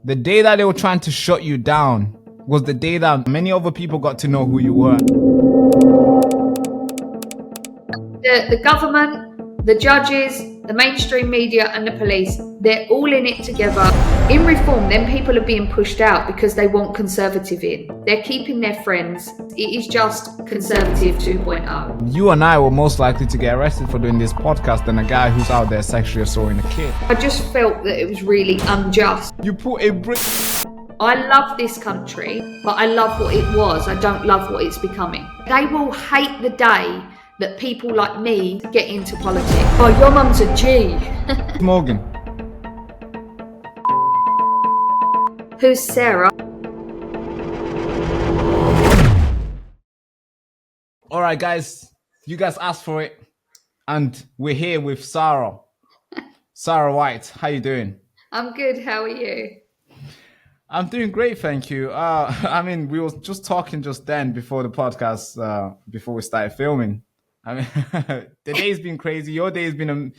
The day that they were trying to shut you down was the day that many other people got to know who you were. The government, the judges, the mainstream media and the police, they're all in it together. In reform, then people are being pushed out because they want conservative in. They're keeping their friends. It is just conservative 2.0. You and I were most likely to get arrested for doing this podcast than a guy who's out there sexually assaulting a kid. I just felt that it was really unjust. You put a brick... I love this country, but I love what it was. I don't love what it's becoming. They will hate the day that people like me get into politics. Oh, your mum's a G. Morgan. Who's Sarah? All right, guys. You guys asked for it. And we're here with Sarah. Sarah White. How you doing? I'm good. How are you? I'm doing great, thank you. We were just talking just then before the podcast, before we started filming. I mean, the day's been crazy. Your day has been,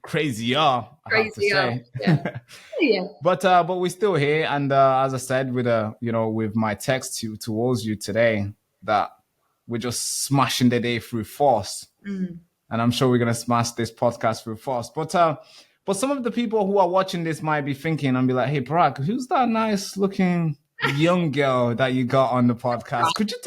crazier. I have to say. Yeah. Yeah. But we're still here, and as I said, with my text towards you today, that we're just smashing the day through force, and I'm sure we're gonna smash this podcast through force. But some of the people who are watching this might be thinking and be like, "Hey, Barak, who's that nice looking young girl that you got on the podcast? Could you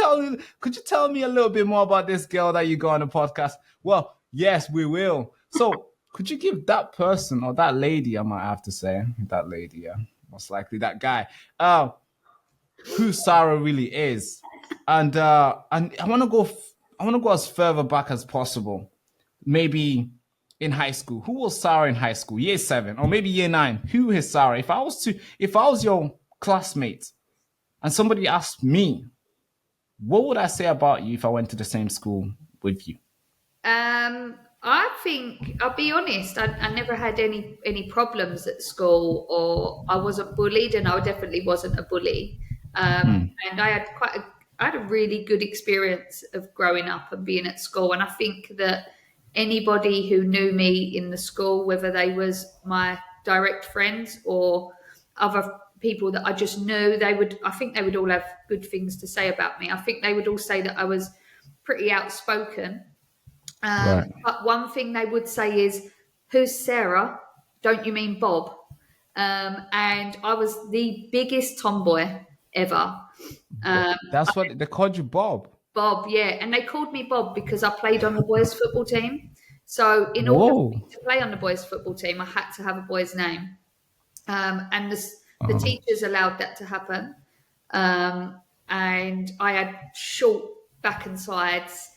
tell me a little bit more about this girl that you got on the podcast?" Well, yes, we will. So could you give that person, or that lady, I might have to say, that lady, yeah, most likely that guy, who Sarah really is? And I want to go as further back as possible. Maybe in high school. Who was Sarah in high school? Year 7 or maybe year 9. Who is Sarah? If I was your classmate and somebody asked me, what would I say about you if I went to the same school with you? I think, I'll be honest, I never had any problems at school, or I wasn't bullied, and I definitely wasn't a bully. And I had a really good experience of growing up and being at school. And I think that anybody who knew me in the school, whether they was my direct friends or other people that I just knew, I think they would all have good things to say about me. I think they would all say that I was pretty outspoken. Right. But one thing they would say is, "Who's Sarah? Don't you mean Bob?" And I was the biggest tomboy ever. That's what they called you, Bob. Bob, yeah. And they called me Bob because I played on the boys' football team. So in order for me to play on the boys' football team, I had to have a boy's name. And the teachers allowed that to happen. And I had short back and sides,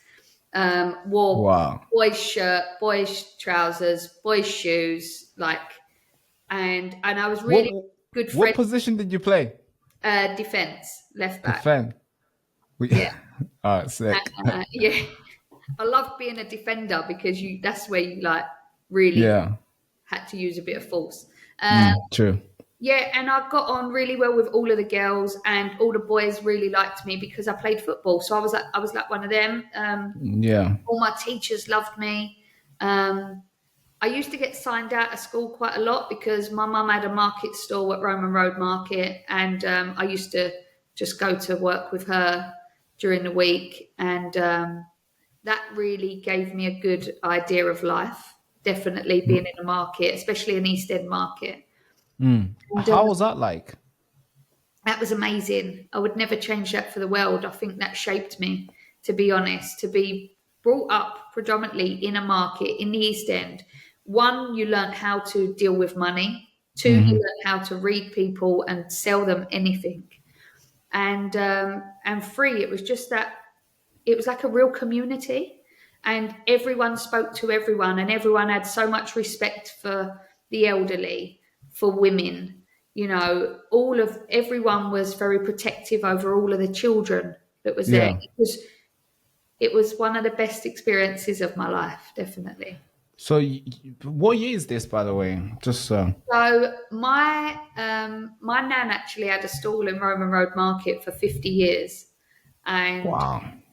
wore boys' shirt, boys' trousers, boys' shoes, and I was really good friend. What position did you play? Defense, left back. Defense. Yeah. All right, sick. Yeah. I loved being a defender because that's where you really had to use a bit of force. True. Yeah, and I got on really well with all of the girls, and all the boys really liked me because I played football. So I was like one of them. All my teachers loved me. I used to get signed out of school quite a lot because my mum had a market stall at Roman Road Market, and I used to just go to work with her during the week, and that really gave me a good idea of life. Definitely being in a market, especially an East End market. And, how was that like? That was amazing. I would never change that for the world. I think that shaped me, to be honest, to be brought up predominantly in a market in the East End. 1, you learn how to deal with money. 2, you learn how to read people and sell them anything. And 3, it was just that it was like a real community, and everyone spoke to everyone, and everyone had so much respect for the elderly, for women. Everyone was very protective over all of the children that was there. It was one of the best experiences of my life, definitely. So what year is this, by the way? Just So my nan actually had a stall in Roman Road Market for 50 years. And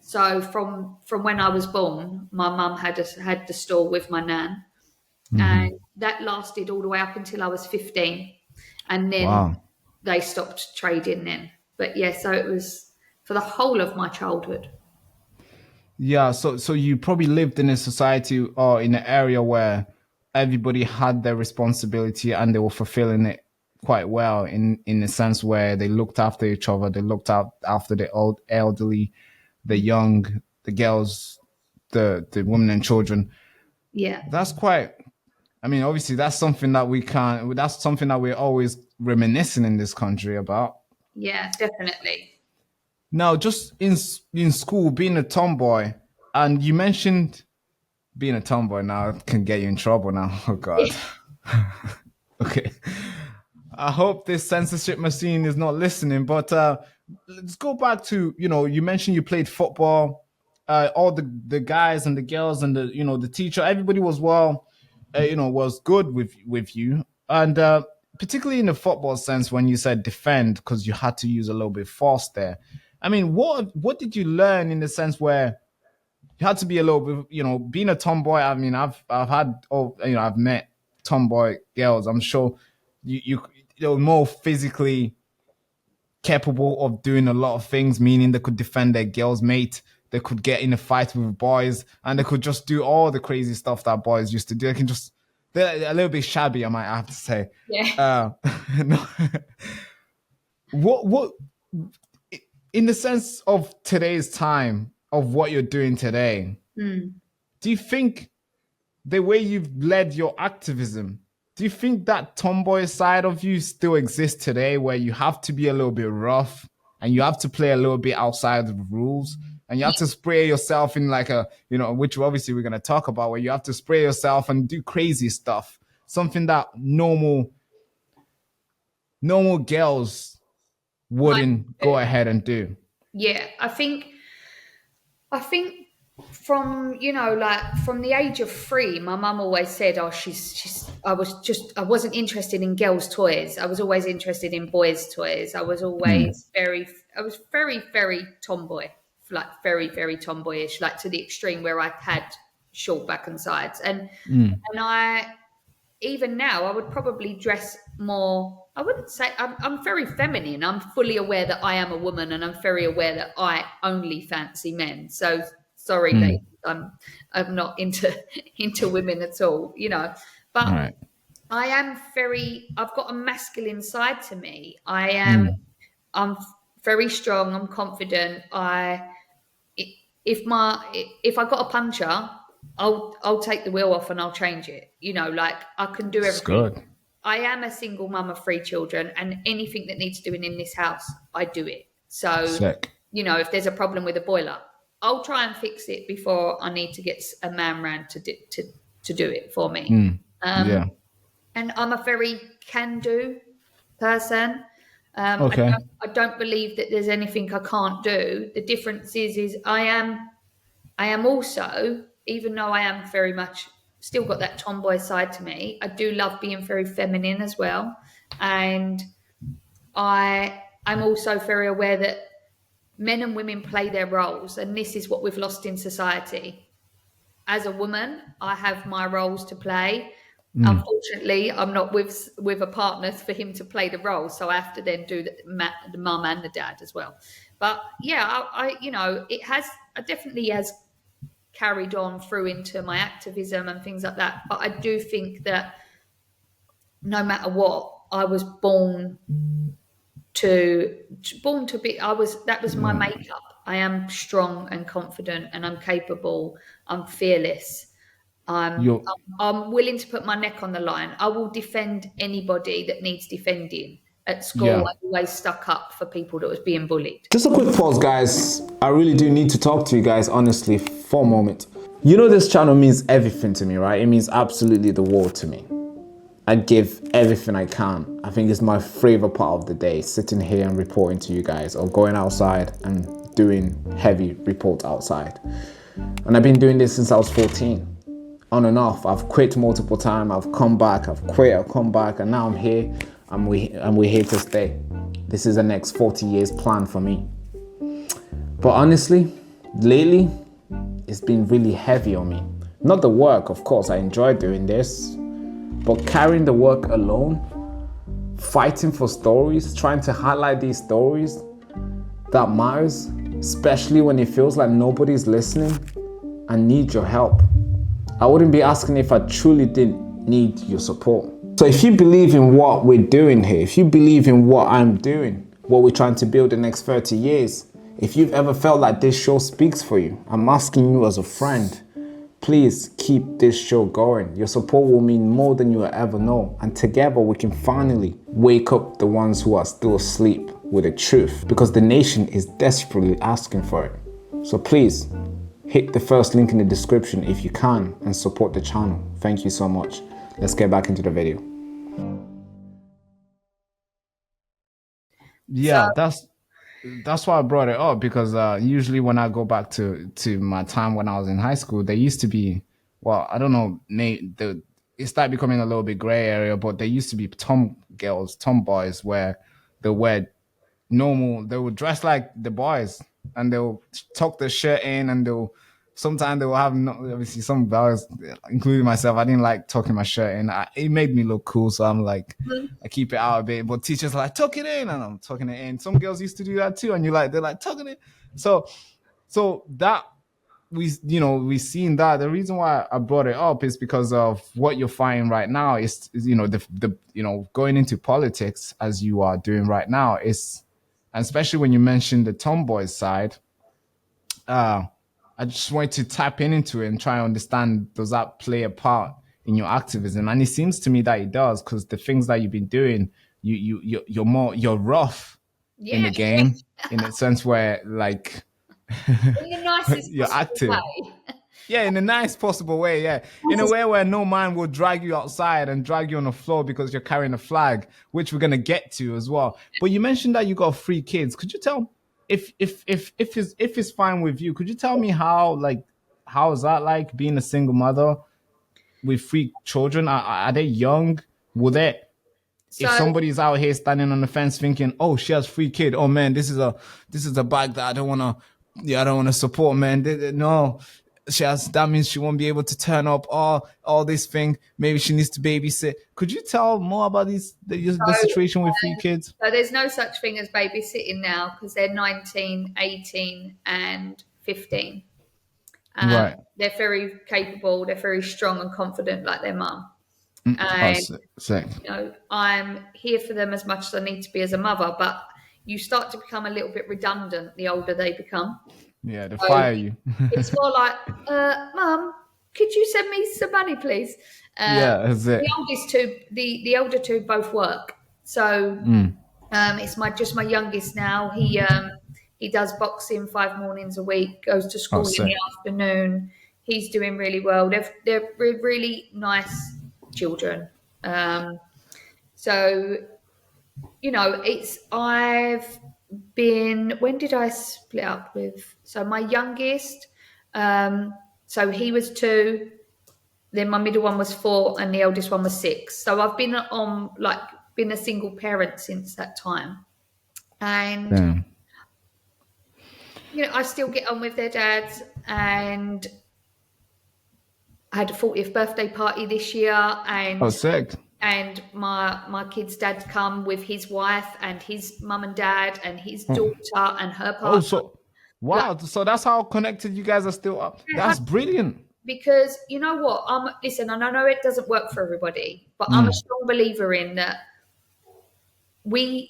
so from when I was born, my mum had the stall with my nan. And that lasted all the way up until I was 15. and then they stopped trading then. But yeah, so it was for the whole of my childhood. Yeah, so you probably lived in a society or in an area where everybody had their responsibility and they were fulfilling it quite well in a sense where they looked after each other, they looked out after the old elderly, the young, the girls, the women and children. Yeah. That's quite, I mean, obviously that's something that that's something that we're always reminiscing in this country about. Yeah, definitely. Now, just in school, being a tomboy, and you mentioned being a tomboy now can get you in trouble now. Oh, God. Okay. I hope this censorship machine is not listening, but let's go back to, you mentioned you played football. All the guys and the girls and the teacher, everybody was was good with you. And particularly in the football sense, when you said defend, because you had to use a little bit force there. I mean, what did you learn in the sense where you had to be a little bit, being a tomboy? I mean, I've met tomboy girls. I'm sure you're more physically capable of doing a lot of things, meaning they could defend their girls' mate, they could get in a fight with boys, and they could just do all the crazy stuff that boys used to do. They're a little bit shabby, I might have to say. Yeah. No. What in the sense of today's time, of what you're doing today, do you think the way you've led your activism, do you think that tomboy side of you still exists today, where you have to be a little bit rough and you have to play a little bit outside of the rules and you have to spray yourself in like which obviously we're going to talk about, where you have to spray yourself and do crazy stuff, something that normal girls wouldn't go ahead and do? Yeah, I think from from the age of 3, my mum always said, "Oh, I wasn't interested in girls' toys. I was always interested in boys' toys. I was always very, very tomboy, like very, very tomboyish, like to the extreme where I had short back and sides. And I, even now, I would probably dress more. I wouldn't say I'm very feminine. I'm fully aware that I am a woman, and I'm very aware that I only fancy men. So sorry, ladies, I'm not into women at all, But right. I am I've got a masculine side to me. I'm very strong. I'm confident. If I got a puncture, I'll take the wheel off and I'll change it. Like I can do everything. That's good. I am a single mum of 3 children, and anything that needs doing in this house, I do it. So, sick. If there's a problem with a boiler, I'll try and fix it before I need to get a man round to do it for me. Yeah. And I'm a very can-do person. Okay. I don't believe that there's anything I can't do. The difference is I am also, even though I am very much still got that tomboy side to me, I do love being very feminine as well. And I'm also very aware that men and women play their roles, and this is what we've lost in society. As a woman, I have my roles to play. Unfortunately, I'm not with a partner for him to play the role, so I have to then do the mum and the dad as well. But yeah, it definitely has carried on through into my activism and things like that. But I do think that no matter what, I was born to be. That was my makeup. I am strong and confident, and I'm capable. I'm fearless. I'm willing to put my neck on the line. I will defend anybody that needs defending. At school, I always stuck up for people that was being bullied. Just a quick pause, guys. I really do need to talk to you guys honestly for a moment. This channel means everything to me, right? It means absolutely the world to me. I give everything I can. I think it's my favorite part of the day, sitting here and reporting to you guys, or going outside and doing heavy report outside. And I've been doing this since I was 14. On and off. I've quit multiple times. I've come back. I've quit. I've come back. And now I'm here. And we're here to stay. This is the next 40 years plan for me. But honestly, lately, it's been really heavy on me. Not the work, of course. I enjoy doing this. But carrying the work alone fighting for stories, trying to highlight these stories that matters, especially when it feels like nobody's listening and need your help. I wouldn't be asking if I truly didn't need your support. So if you believe in what we're doing here, if you believe in what I'm doing, what we're trying to build the next 30 years, if you've ever felt like this show speaks for you, I'm asking you as a friend, please keep this show going. Your support will mean more than you will ever know. And together we can finally wake up the ones who are still asleep with the truth, because the nation is desperately asking for it. So please hit the first link in the description if you can and support the channel. Thank you so much. Let's get back into the video. Yeah, that's why I brought it up, because usually when I go back to my time when I was in high school, there used to be, well, I don't know, it started becoming a little bit gray area, but there used to be tomboys, where they wear normal, they would dress like the boys, and they'll tuck their shirt in, and sometimes they will have, obviously some guys, including myself, I didn't like tucking my shirt in. It made me look cool, so I'm like, I keep it out a bit. But teachers are like, tuck it in, and I'm tucking it in. Some girls used to do that too, and they're like tucking it. So that we've seen that. The reason why I brought it up is because of what you're finding right now is the going into politics as you are doing right now is, and especially when you mentioned the tomboy side. I just wanted to tap into it and try to understand, does that play a part in your activism? And it seems to me that it does, because the things that you've been doing, you're rough in the game, in a sense where, like, in the nicest you're active. way. Yeah, in a nice possible way, yeah. In a way where no man will drag you outside and drag you on the floor because you're carrying a flag, which we're gonna get to as well. But you mentioned that you got 3 kids. Could you tell, if it's fine with you, could you tell me how is that like, being a single mother with 3 children? Are they young? If somebody's out here standing on the fence thinking, oh, she has 3 kids, oh man, this is a bag that I don't want to support, man. No, that means she won't be able to turn up, all this thing. Maybe she needs to babysit. Could you tell more about the situation with 3 kids? So there's no such thing as babysitting now, because they're 19, 18 and 15. Right. They're very capable, they're very strong and confident like their mum. And I'm here for them as much as I need to be as a mother, but you start to become a little bit redundant the older they become. Yeah, they fire you. It's more like, Mum, could you send me some money, please? Yeah, that's it. The older two both work. So it's my youngest now. He does boxing 5 mornings a week, goes to school in the afternoon. He's doing really well. They're really nice children. So, I've been, when did I split up with? So my youngest, so he was 2, then my middle one was 4, and the eldest one was 6. So I've been been a single parent since that time. And, I still get on with their dads, and I had a 40th birthday party this year, and sick. And my kid's dad come with his wife and his mum and dad and his daughter and her partner. Wow. So that's how connected you guys are still up. That's brilliant. Because you know what? Listen, and I know it doesn't work for everybody, but I'm a strong believer in that. Was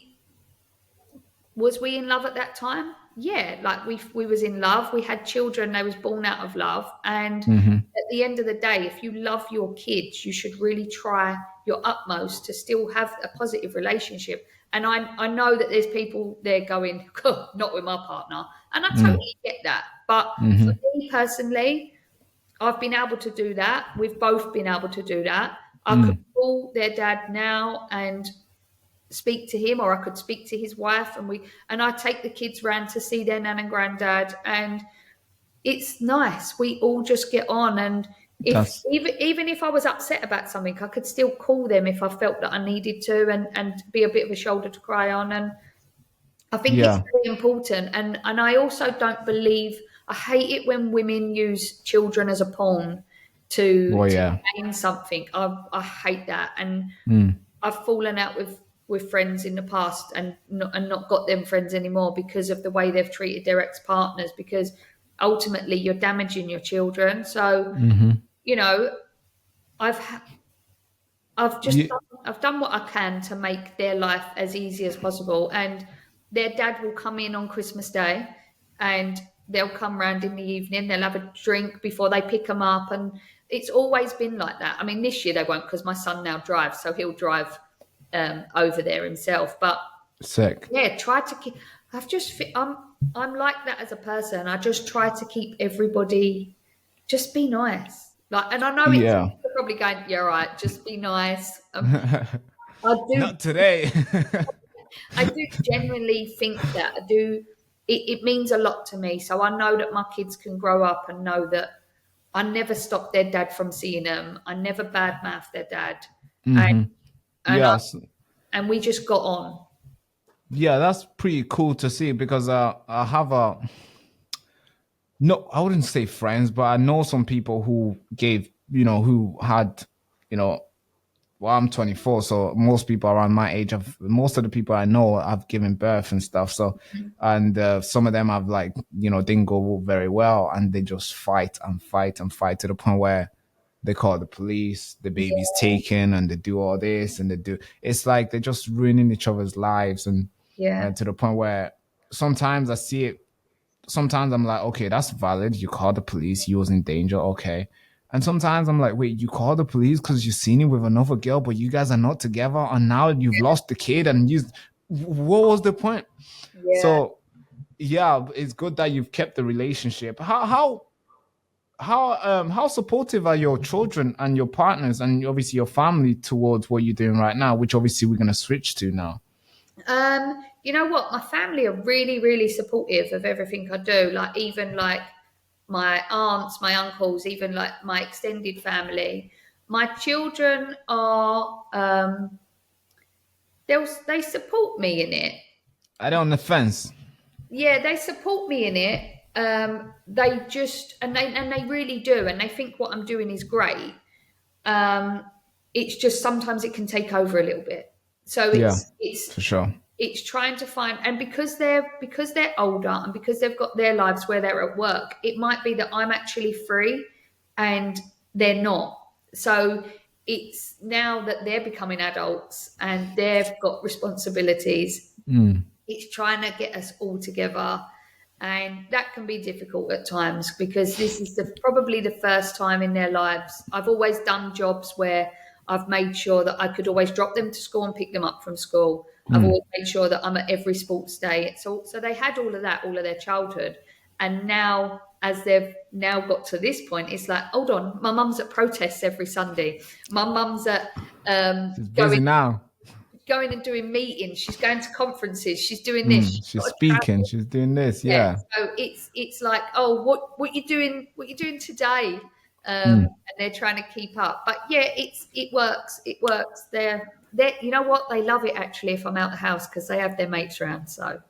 we in love at that time? Yeah, like we was in love. We had children. They was born out of love. And at the end of the day, if you love your kids, you should really try your utmost to still have a positive relationship. And I know that there's people there going, oh, not with my partner. And I totally get that. But for me personally, I've been able to do that. We've both been able to do that. I could call their dad now and speak to him, or I could speak to his wife, and I take the kids round to see their nan and granddad, and it's nice. We all just get on, and even if I was upset about something, I could still call them if I felt that I needed to, and be a bit of a shoulder to cry on. And I think it's very important. And I also don't believe, I hate it when women use children as a pawn to gain something. I hate that. And I've fallen out with with friends in the past and not got them friends anymore because of the way they've treated their ex-partners, because ultimately you're damaging your children. So, you know, I've done what I can to make their life as easy as possible. And their dad will come in on Christmas Day and they'll come round in the evening. They'll have a drink before they pick them up. And it's always been like that. I mean, this year they won't, because my son now drives, so he'll drive over there himself. But sick. Yeah, try to keep. I'm like that as a person. I just try to keep everybody. Just be nice. Like, and I know you're probably going, yeah, right. Just be nice. I do. Not today. I do genuinely think that. I do. It means a lot to me. So I know that my kids can grow up and know that I never stopped their dad from seeing them. I never badmouthed their dad. And yes. And we just got on. Yeah, that's pretty cool to see, because I have I wouldn't say friends, but I know some people who who had, well, I'm 24, so most people around my age most of the people I know have given birth and stuff. So, and some of them have didn't go very well, and they just fight and fight and fight to the point where they call the police, the baby's taken, and they do all this and it's like they're just ruining each other's lives. And to the point where sometimes I see it. Sometimes I'm like, okay, that's valid. You called the police. You was in danger. Okay. And sometimes I'm like, wait, you called the police because you seen it with another girl, but you guys are not together. And now you've lost the kid, and what was the point? Yeah. So yeah, it's good that you've kept the relationship. How supportive are your children and your partners and obviously your family towards what you're doing right now, which obviously we're going to switch to now? You know what? My family are really, really supportive of everything I do. Like, even like my aunts, my uncles, even like my extended family. My children are, they support me in it. Are they on the fence? Yeah, they support me in it. They just, and they really do. And they think what I'm doing is great. It's just sometimes it can take over a little bit. So it's for sure. It's trying to find, and because they're older and because they've got their lives where they're at work, it might be that I'm actually free and they're not. So it's now that they're becoming adults and they've got responsibilities, it's trying to get us all together. And that can be difficult at times, because this is probably the first time in their lives. I've always done jobs where I've made sure that I could always drop them to school and pick them up from school. I've always made sure that I'm at every sports day. So they had all of that, all of their childhood. And now, as they've now got to this point, it's like, hold on, my mum's at protests every Sunday. My mum's at she's busy going and doing meetings. She's going to conferences. She's doing this. She's speaking. She's doing this. Yeah. So it's like, oh, what you doing? What you doing today? And they're trying to keep up. But yeah, it works. It works. They're you know what? They love it actually if I'm out the house, because they have their mates around. So.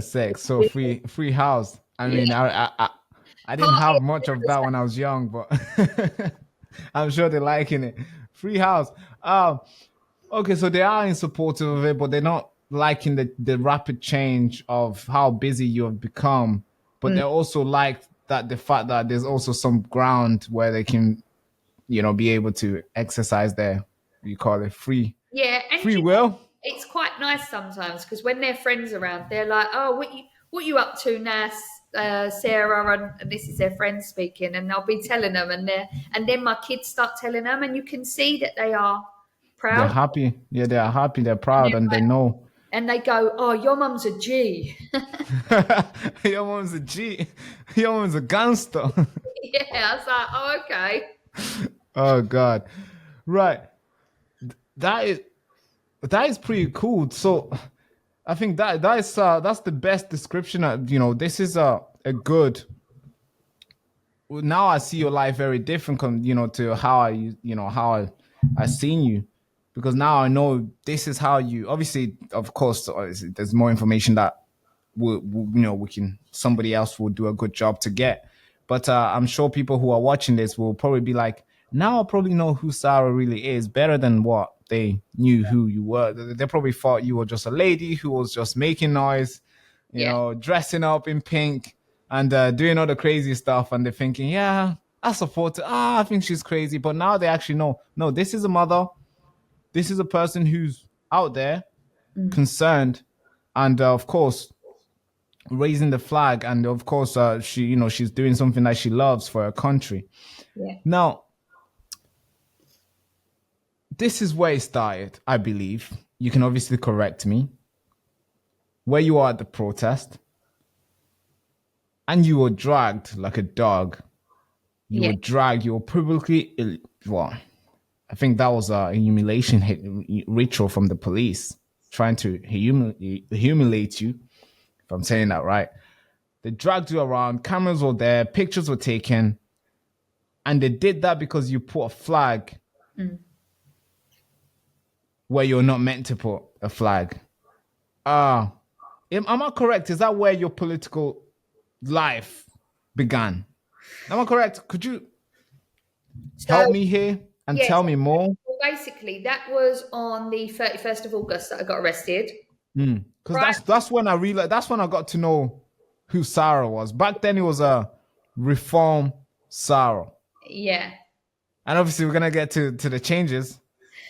Sex. So free house. I mean, I didn't have much of that when I was young, but I'm sure they're liking it. Free house. Okay, so they are in support of it, but they're not liking the rapid change of how busy you have become. But they also like that the fact that there's also some ground where they can, be able to exercise their, you call it free will. It's quite nice sometimes, because when their friends around, they're like, "Oh, what you up to, Nas, Sarah?" And this is their friends speaking, and I'll be telling them, and then my kids start telling them, and you can see that they are proud. They're happy. Yeah, they are happy. They're proud, and they know. And they go, "Oh, your mum's a G." Your mum's a G. Your mum's a gangster. Yeah, I was like, "Oh, okay." Oh God, right. That is pretty cool. So I think that's the best description. This is a good. Now I see your life very different, to how I seen you, because now I know this is how you. Obviously, of course, there's more information that somebody else will do a good job to get. But I'm sure people who are watching this will probably be like, now I probably know who Sarah really is better than what they knew who you were. They probably thought you were just a lady who was just making noise, dressing up in pink and doing all the crazy stuff. And they're thinking, yeah, I support her. I think she's crazy. But now they actually know, no, this is a mother. This is a person who's out there, concerned, and of course, raising the flag. And of course, she's doing something that she loves for her country. Yeah. Now, this is where it started, I believe. You can obviously correct me. Where you are at the protest, and you were dragged like a dog. You were dragged. You were publicly, I think that was a humiliation ritual from the police, trying to humiliate you, if I'm saying that right. They dragged you around, cameras were there, pictures were taken, and they did that because you put a flag where you're not meant to put a flag. Am I correct? Is that where your political life began? Am I correct? Could you help me here and tell me more? Well, basically, that was on the 31st of August that I got arrested. Because that's when I realized, that's when I got to know who Sarah was. Back then, it was a reform Sarah. Yeah. And obviously, we're going to get to the changes,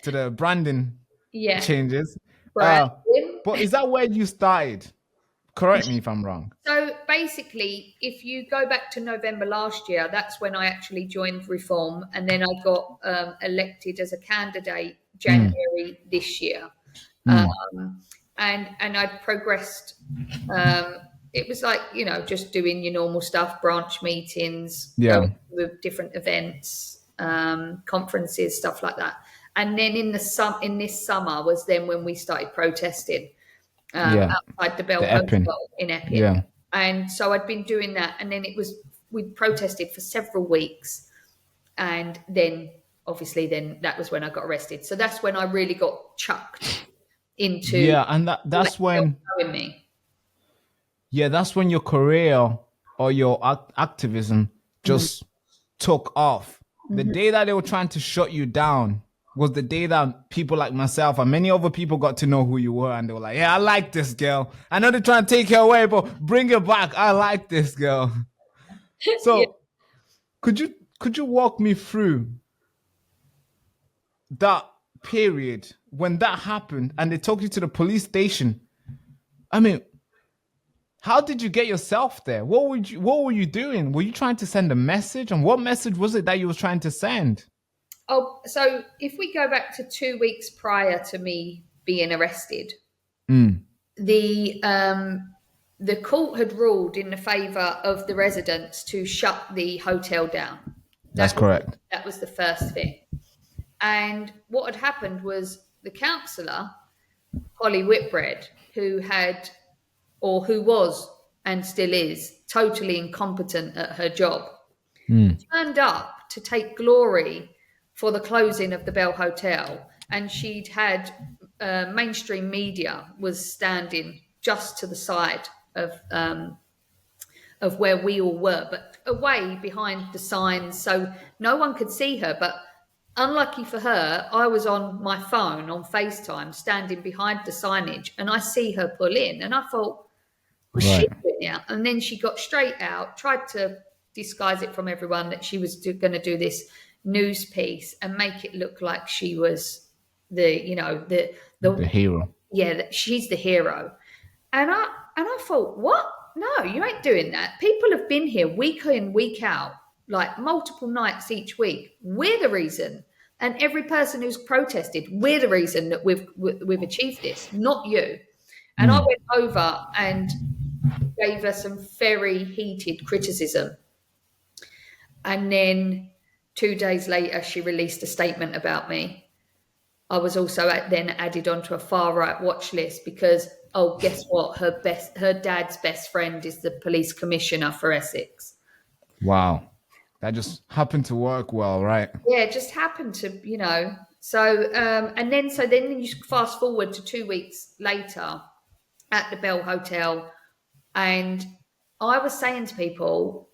to the branding changes. But is that where you started? Correct me if I'm wrong. So basically, if you go back to November last year, that's when I actually joined Reform, and then I got elected as a candidate January this year. And I'd progressed. It was like, just doing your normal stuff, branch meetings, with different events, conferences, stuff like that. And then in this summer was then when we started protesting. Outside the Bell Hotel in Epping. Yeah. And so I'd been doing that, and then we protested for several weeks, and then obviously that was when I got arrested. So that's when I really got chucked into and that's when that's when your career or your activism just took off. The day that they were trying to shut you down was the day that people like myself and many other people got to know who you were, and they were like, yeah, I like this girl. I know they're trying to take her away, but bring her back. I like this girl. So could you walk me through that period when that happened and they took you to the police station? I mean, how did you get yourself there? What were you doing? Were you trying to send a message? And what message was it that you were trying to send? Oh, so if we go back to 2 weeks prior to me being arrested, the court had ruled in the favour of the residents to shut the hotel down. That's correct. That was the first thing. And what had happened was the councillor, Holly Whitbread, who was and still is totally incompetent at her job, turned up to take glory for the closing of the Bell Hotel, and she'd had mainstream media was standing just to the side of where we all were, but away behind the signs, so no one could see her. But unlucky for her, I was on my phone on FaceTime, standing behind the signage, and I see her pull in, and I thought, what's she doing now? And then she got straight out, tried to disguise it from everyone that she was going to do this news piece and make it look like she was the hero. Yeah, that she's the hero. And I thought, what? No, you ain't doing that. People have been here week in, week out, like multiple nights each week. We're the reason. And every person who's protested, we're the reason that we've achieved this, not you. And I went over and gave her some very heated criticism. And then 2 days later, she released a statement about me. I was also then added onto a far-right watch list because, guess what? Her dad's best friend is the police commissioner for Essex. Wow. That just happened to work well, right? Yeah, it just happened to, So, and then you fast forward to 2 weeks later at the Bell Hotel, and I was saying to people,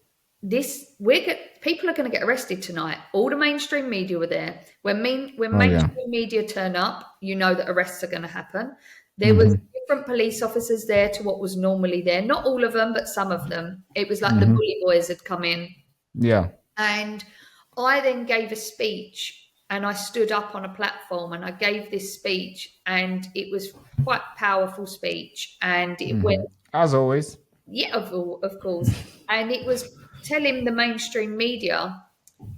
people are going to get arrested tonight. All the mainstream media were there. When mainstream media turn up, you know that arrests are going to happen. There was different police officers there to what was normally there. Not all of them, but some of them. It was like the bully boys had come in. Yeah. And I then gave a speech, and I stood up on a platform and I gave this speech, and it was quite a powerful speech. And it went... As always. Yeah, of course. And it was telling the mainstream media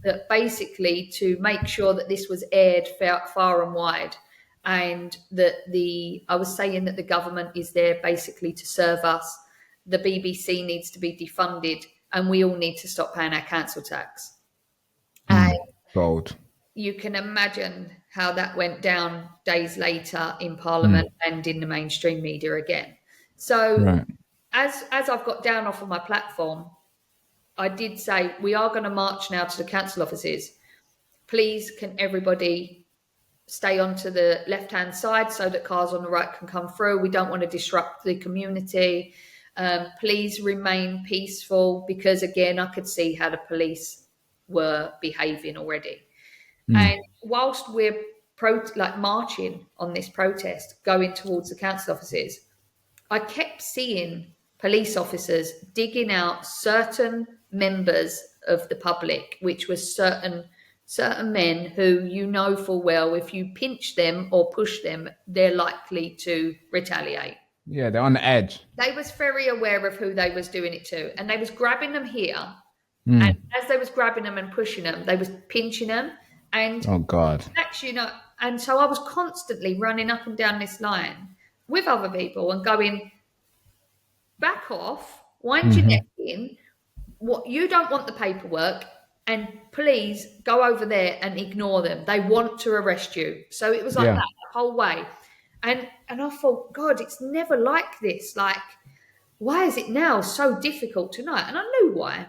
that basically to make sure that this was aired far and wide, and that I was saying that the government is there basically to serve us. The BBC needs to be defunded, and we all need to stop paying our council tax. And bold. You can imagine how that went down days later in Parliament and in the mainstream media again. So as I've got down off of my platform, I did say, we are going to march now to the council offices. Please, can everybody stay onto the left-hand side so that cars on the right can come through? We don't want to disrupt the community. Please remain peaceful, because, again, I could see how the police were behaving already. And whilst we're marching on this protest, going towards the council offices, I kept seeing police officers digging out certain members of the public, which was certain men who, you know full well, if you pinch them or push them, they're likely to retaliate. Yeah, they're on the edge. They was very aware of who they was doing it to, and they was grabbing them here. And as they was grabbing them and pushing them, they was pinching them. And oh God, actually, and so I was constantly running up and down this line with other people and going, back off, wind your neck in. What, you don't want the paperwork, and please go over there and ignore them. They want to arrest you. So it was like that the whole way. And I thought, God, it's never like this. Like, why is it now so difficult tonight? And I knew why.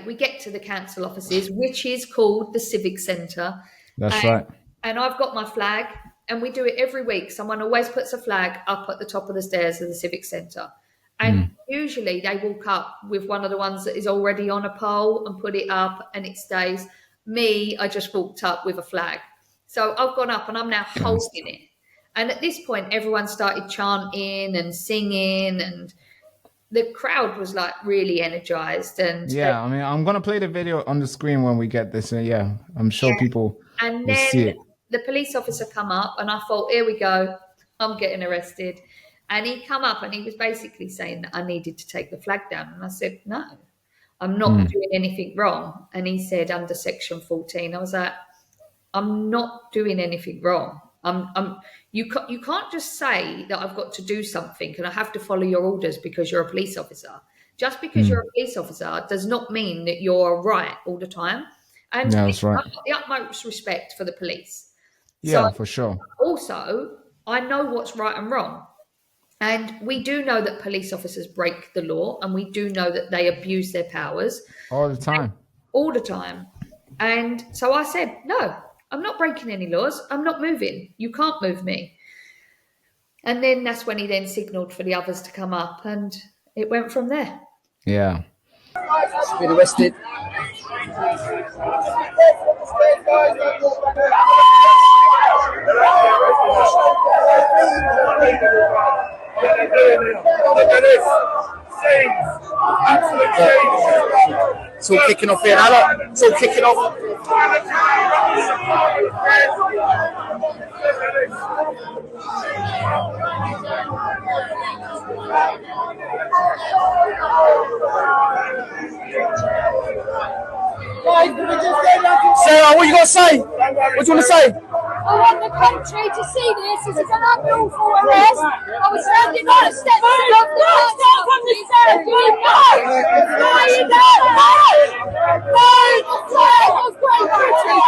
We get to the council offices, which is called the Civic Centre. That's right. And I've got my flag, and we do it every week. Someone always puts a flag up at the top of the stairs of the Civic Centre. And usually they walk up with one of the ones that is already on a pole and put it up, and it stays. Me, I just walked up with a flag. So I've gone up and I'm now holding it. And at this point, everyone started chanting and singing, and the crowd was like really energized. And I mean, I'm going to play the video on the screen when we get this. I'm sure people and will see it. The police officer come up, and I thought, here we go, I'm getting arrested. And he come up and he was basically saying that I needed to take the flag down. And I said, no, I'm not doing anything wrong. And he said, under section 14. I was like, I'm not doing anything wrong. You can't just say that I've got to do something and I have to follow your orders because you're a police officer. Just because you're a police officer does not mean that you're right all the time. And that's right. I've got the utmost respect for the police. Yeah, so, for sure. Also, I know what's right and wrong. And we do know that police officers break the law, and we do know that they abuse their powers. All the time. All the time. And so I said, no, I'm not breaking any laws. I'm not moving. You can't move me. And then that's when he then signalled for the others to come up, and it went from there. Yeah. She's been arrested. It's all kicking off here now. It's all kicking off. Sarah, what you got to say? What do you want to say? I want the country to see this. This is an unlawful arrest. I was standing on the steps of the council from the stairs. No! No, you don't! No! No! The flag of Great Britain!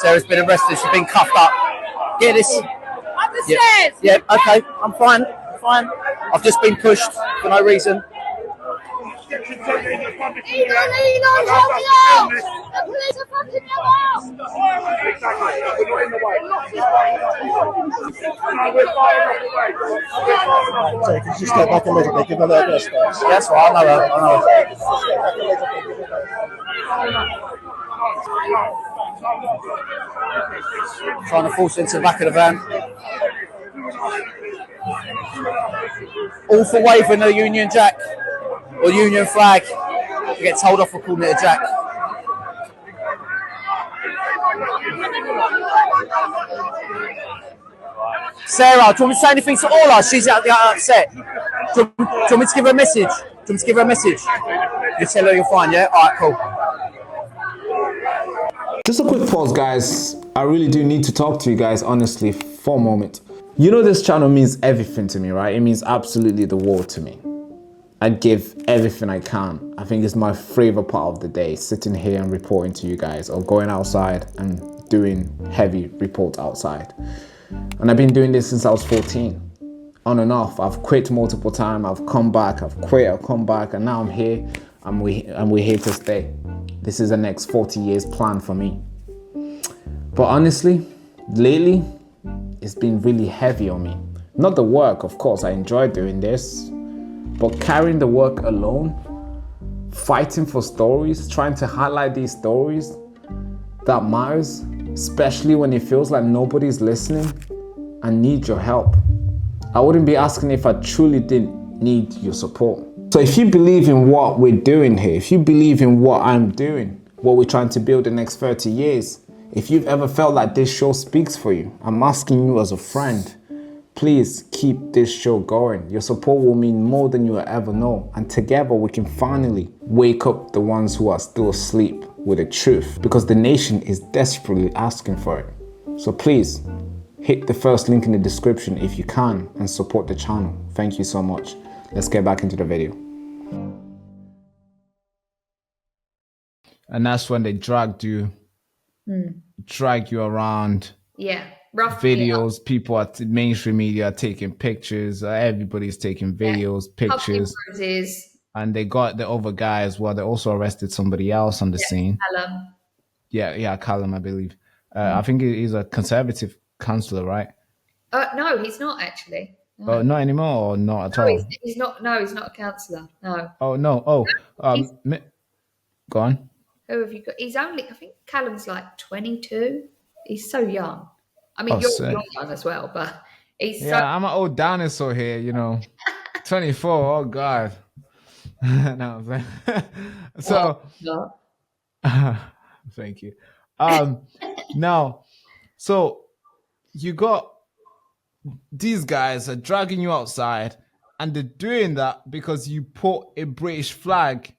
Sarah's been arrested. She's been cuffed up. Get this. Up the stairs! Yeah, okay. I'm fine. Fine. I've just been pushed for no reason. Help me out! The police are fucking hell up! Exactly. We're not in the way. No, we're far enough away. We're far enough away. So you can just step back a little bit, give her a little bit of space. That's right, I know Trying to force into the back of the van. All for waving the Union Jack or Union flag. You get told off for calling it a jack. Sarah, do you want me to say anything to Ola? She's upset. Do you want me to give her a message? Do you want me to give her a message? You tell her you're fine, yeah? Alright, cool. Just a quick pause, guys. I really do need to talk to you guys honestly for a moment. You know this channel means everything to me, right? It means absolutely the world to me. I give everything I can. I think it's my favorite part of the day, sitting here and reporting to you guys or going outside and doing heavy reports outside. And I've been doing this since I was 14. On and off. I've quit multiple times. I've come back. I've quit. I've come back. And now I'm here. And we're here to stay. This is the next 40 years plan for me. But honestly, lately, it's been really heavy on me. Not the work, of course. I enjoy doing this. But carrying the work alone, fighting for stories, trying to highlight these stories that matters, especially when it feels like nobody's listening and need your help. I wouldn't be asking if I truly didn't need your support. So if you believe in what we're doing here, if you believe in what I'm doing, what we're trying to build the next 30 years, if you've ever felt like this show speaks for you, I'm asking you as a friend, please keep this show going. Your support will mean more than you will ever know. And together we can finally wake up the ones who are still asleep with the truth, because the nation is desperately asking for it. So please hit the first link in the description if you can and support the channel. Thank you so much. Let's get back into the video. And that's when they dragged you around. Yeah. Rough videos, people at mainstream media are taking pictures, everybody's taking videos, pictures. And they got the other guy as well. They also arrested somebody else on the scene. Callum. Yeah, Callum, I believe. I think he's a Conservative councillor, right? No, he's not actually. No. Oh, not anymore, or not at all? He's not. No, he's not a councillor. No. Oh no. Go on. Who have you got? He's only. I think Callum's like 22. He's so young. I mean, you're young as well, but he's. Yeah, I'm an old dinosaur here. 24. Oh God. No. So. Thank you. Now, so you got these guys are dragging you outside, and they're doing that because you put a British flag.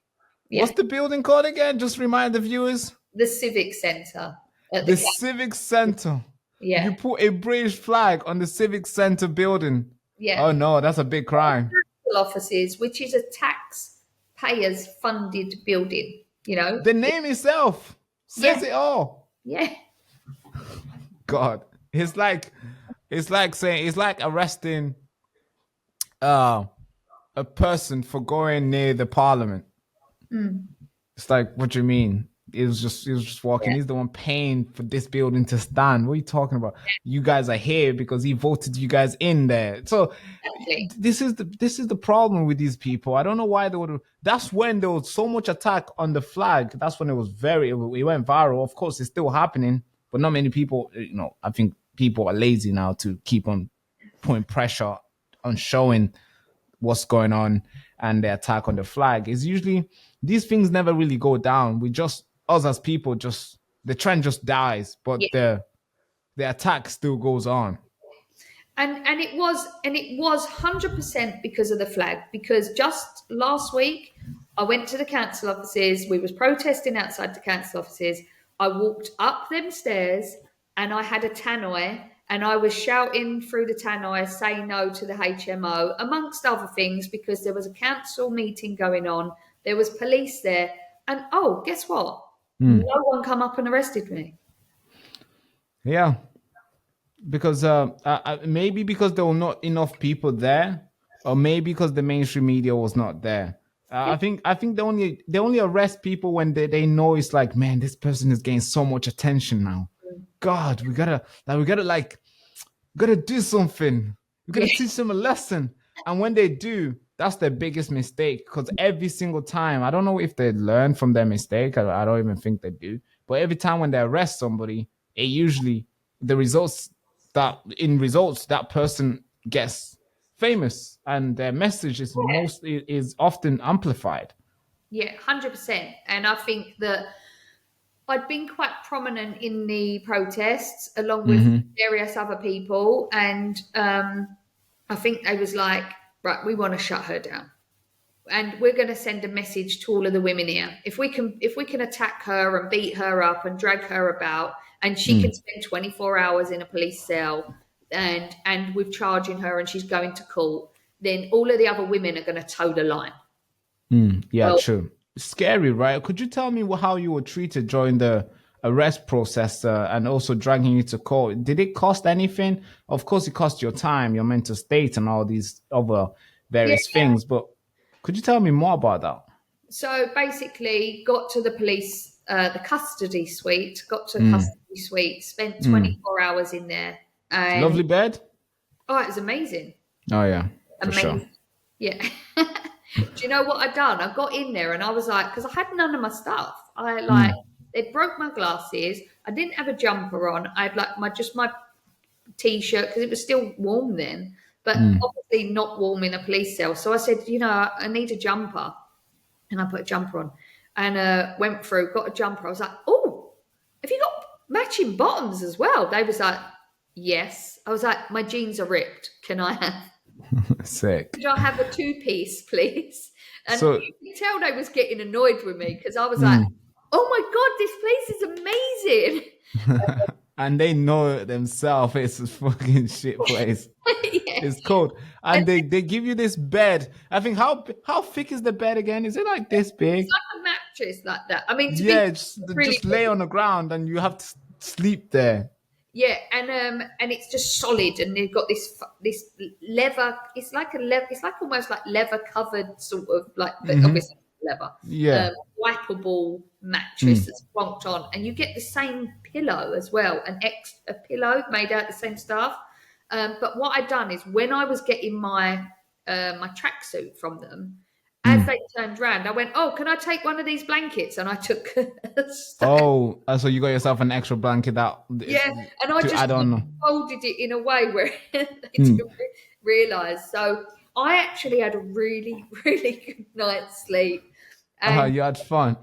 Yeah. What's the building called again? Just remind the viewers. The Civic Centre. The Civic Centre. Yeah. You put a British flag on the Civic Centre building. Yeah. Oh no, that's a big crime. Offices, which is a taxpayers funded building. The name itself says it all. Yeah. God, it's like arresting a person for going near the parliament. It's like, what do you mean? He was just walking. He's the one paying for this building to stand. What are you talking about? You guys are here because he voted you guys in there. So this is the problem with these people. I don't know why they would. That's when there was so much attack on the flag. That's when it went viral. Of course, it's still happening, but not many people. I think people are lazy now to keep on putting pressure on showing what's going on, and the attack on the flag is usually, these things never really go down. Us as people, the trend just dies, but the attack still goes on. And it was 100% because of the flag. Because just last week, I went to the council offices. We was protesting outside the council offices. I walked up them stairs, and I had a tannoy, and I was shouting through the tannoy, "Say no to the HMO," amongst other things, because there was a council meeting going on. There was police there, and guess what? No one come up and arrested me. Yeah, because maybe because there were not enough people there, or maybe because the mainstream media was not there. I think they only arrest people when they know it's like, man, this person is getting so much attention now. God, we gotta do something. We gotta teach them a lesson. And when they do, that's their biggest mistake. Because every single time, I don't know if they learn from their mistake. I don't even think they do. But every time when they arrest somebody, it usually that person gets famous, and their message is often amplified. Yeah, 100%. And I think that I'd been quite prominent in the protests along with various other people, and I think they was like, right, we want to shut her down, and we're going to send a message to all of the women here. If we can attack her and beat her up and drag her about, and she can spend 24 hours in a police cell, and we're charging her and she's going to court, then all of the other women are going to toe the line. True. Scary, right? Could you tell me how you were treated during the arrest process and also dragging you to court? Did it cost anything? Of course, it cost your time, your mental state, and all these other various things. But could you tell me more about that? So basically, got to the police, the custody suite, spent 24 hours in there. Lovely bed? Oh, it was amazing. Oh, yeah. Amazing. Sure. Yeah. Do you know what I'd done? I got in there and I was like, because I had none of my stuff. They broke my glasses. I didn't have a jumper on. I had like my t-shirt because it was still warm then, but obviously not warm in a police cell. So I said, I need a jumper. And I put a jumper on and went through, got a jumper. I was like, oh, have you got matching bottoms as well? They was like, yes. I was like, my jeans are ripped. Can I have? Sick. Could I have a 2-piece, please? And you could tell they was getting annoyed with me because I was like, oh my God, this place is amazing. And they know it themselves. It's a fucking shit place. It's cold. And they give you this bed. I think, how thick is the bed again? Is it like this big? It's like a mattress like that. I mean, just lay on the ground and you have to sleep there. Yeah, and it's just solid, and they've got this leather. It's like almost like leather covered sort of like, but obviously leather. Yeah, wipeable mattress that's plonked on, and you get the same pillow as well, a pillow made out of the same stuff. But what I'd done is when I was getting my tracksuit from them, as they turned round, I went, oh, can I take one of these blankets? And I took so you got yourself an extra blanket out. Yeah, and I just folded it in a way where they didn't realise. So I actually had a really, really good night's sleep. And you had fun.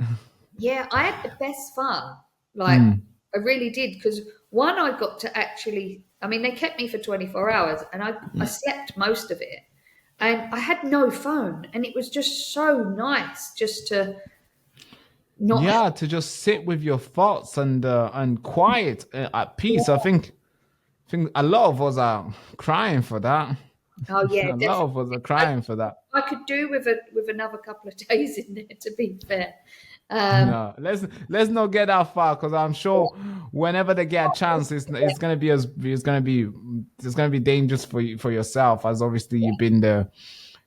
Yeah, I had the best fun. I really did, because one, I got to actually, they kept me for 24 hours and I slept most of it. And I had no phone, and it was just so nice just to to just sit with your thoughts and quiet at peace. Yeah. I think a lot of us are crying for that. Oh yeah, a lot of us are crying for that. I could do with another couple of days in there, to be fair. No, let's not get that far, because I'm sure whenever they get a chance, it's gonna be dangerous for yourself, as obviously you've been the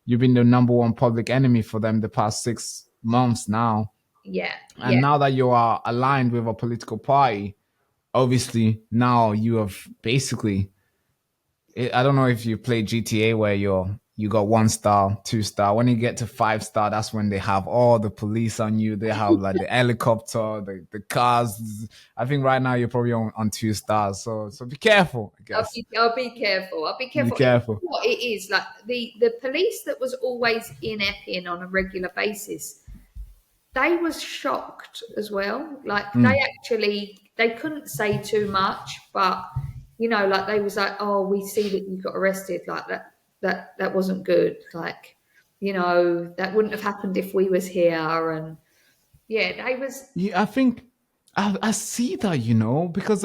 number one public enemy for them the past 6 months now. Yeah. And now that you are aligned with a political party, obviously now you have basically, I don't know if you play GTA where you got 1 star, 2 star. When you get to 5 star, that's when they have all the police on you. They have like the helicopter, the cars. I think right now you're probably on 2 stars. So be careful, I guess. I'll be careful. Be careful. What it is, like the police that was always in Epping on a regular basis, they was shocked as well. Like they couldn't say too much, but like they was like, oh, we see that you got arrested, like that wasn't good. Like, that wouldn't have happened if we was here. And they was. Yeah, I think I see that, because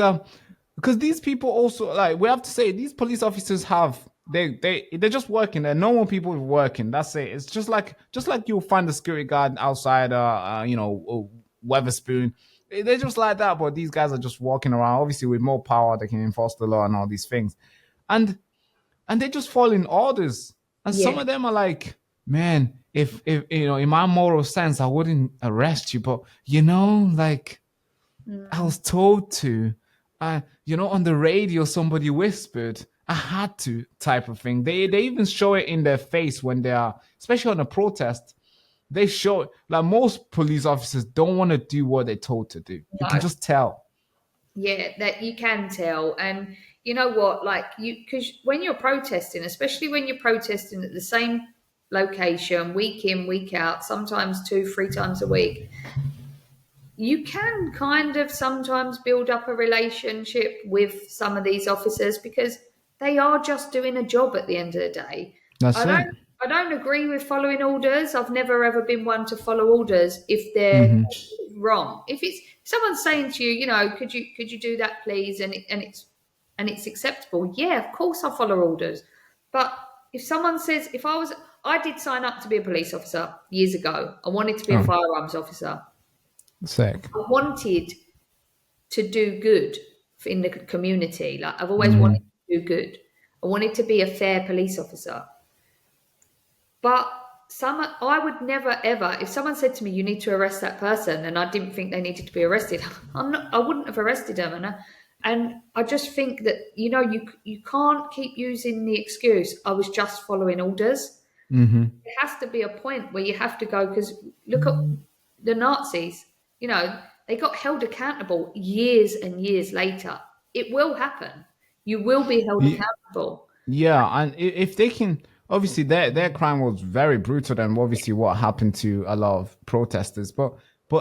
these people also, like, we have to say, these police officers they're just working. They're normal people working. That's it. It's just like you'll find the security guard outside, Weatherspoon. They're just like that, but these guys are just walking around. Obviously, with more power, they can enforce the law and all these things, and they just follow in orders. And some of them are like, man, if in my moral sense, I wouldn't arrest you, but like I was told to, on the radio somebody whispered, I had to, type of thing. They even show it in their face when they are, especially on a protest. They show it. Like most police officers don't want to do what they're told to do. You can just tell. Yeah, that you can tell. And you know what, like because when you're protesting, especially when you're protesting at the same location week in, week out, sometimes 2-3 times a week, you can kind of sometimes build up a relationship with some of these officers because they are just doing a job at the end of the day. I don't agree with following orders. I've never ever been one to follow orders if they're wrong. If someone's saying to you, could you do that please, and it's acceptable, yeah, of course I follow orders. But if someone says, I did sign up to be a police officer years ago. I wanted to be a firearms officer. Sick. I wanted to do good in the community. Like I've always wanted to do good. I wanted to be a fair police officer. But I would never ever, if someone said to me, you need to arrest that person, and I didn't think they needed to be arrested, I wouldn't have arrested them. And I just think that, you can't keep using the excuse, I was just following orders. Mm-hmm. There has to be a point where you have to go, because look at the Nazis. They got held accountable years and years later. It will happen. You will be held accountable. Yeah, and if they can, obviously their crime was very brutal than obviously what happened to a lot of protesters. But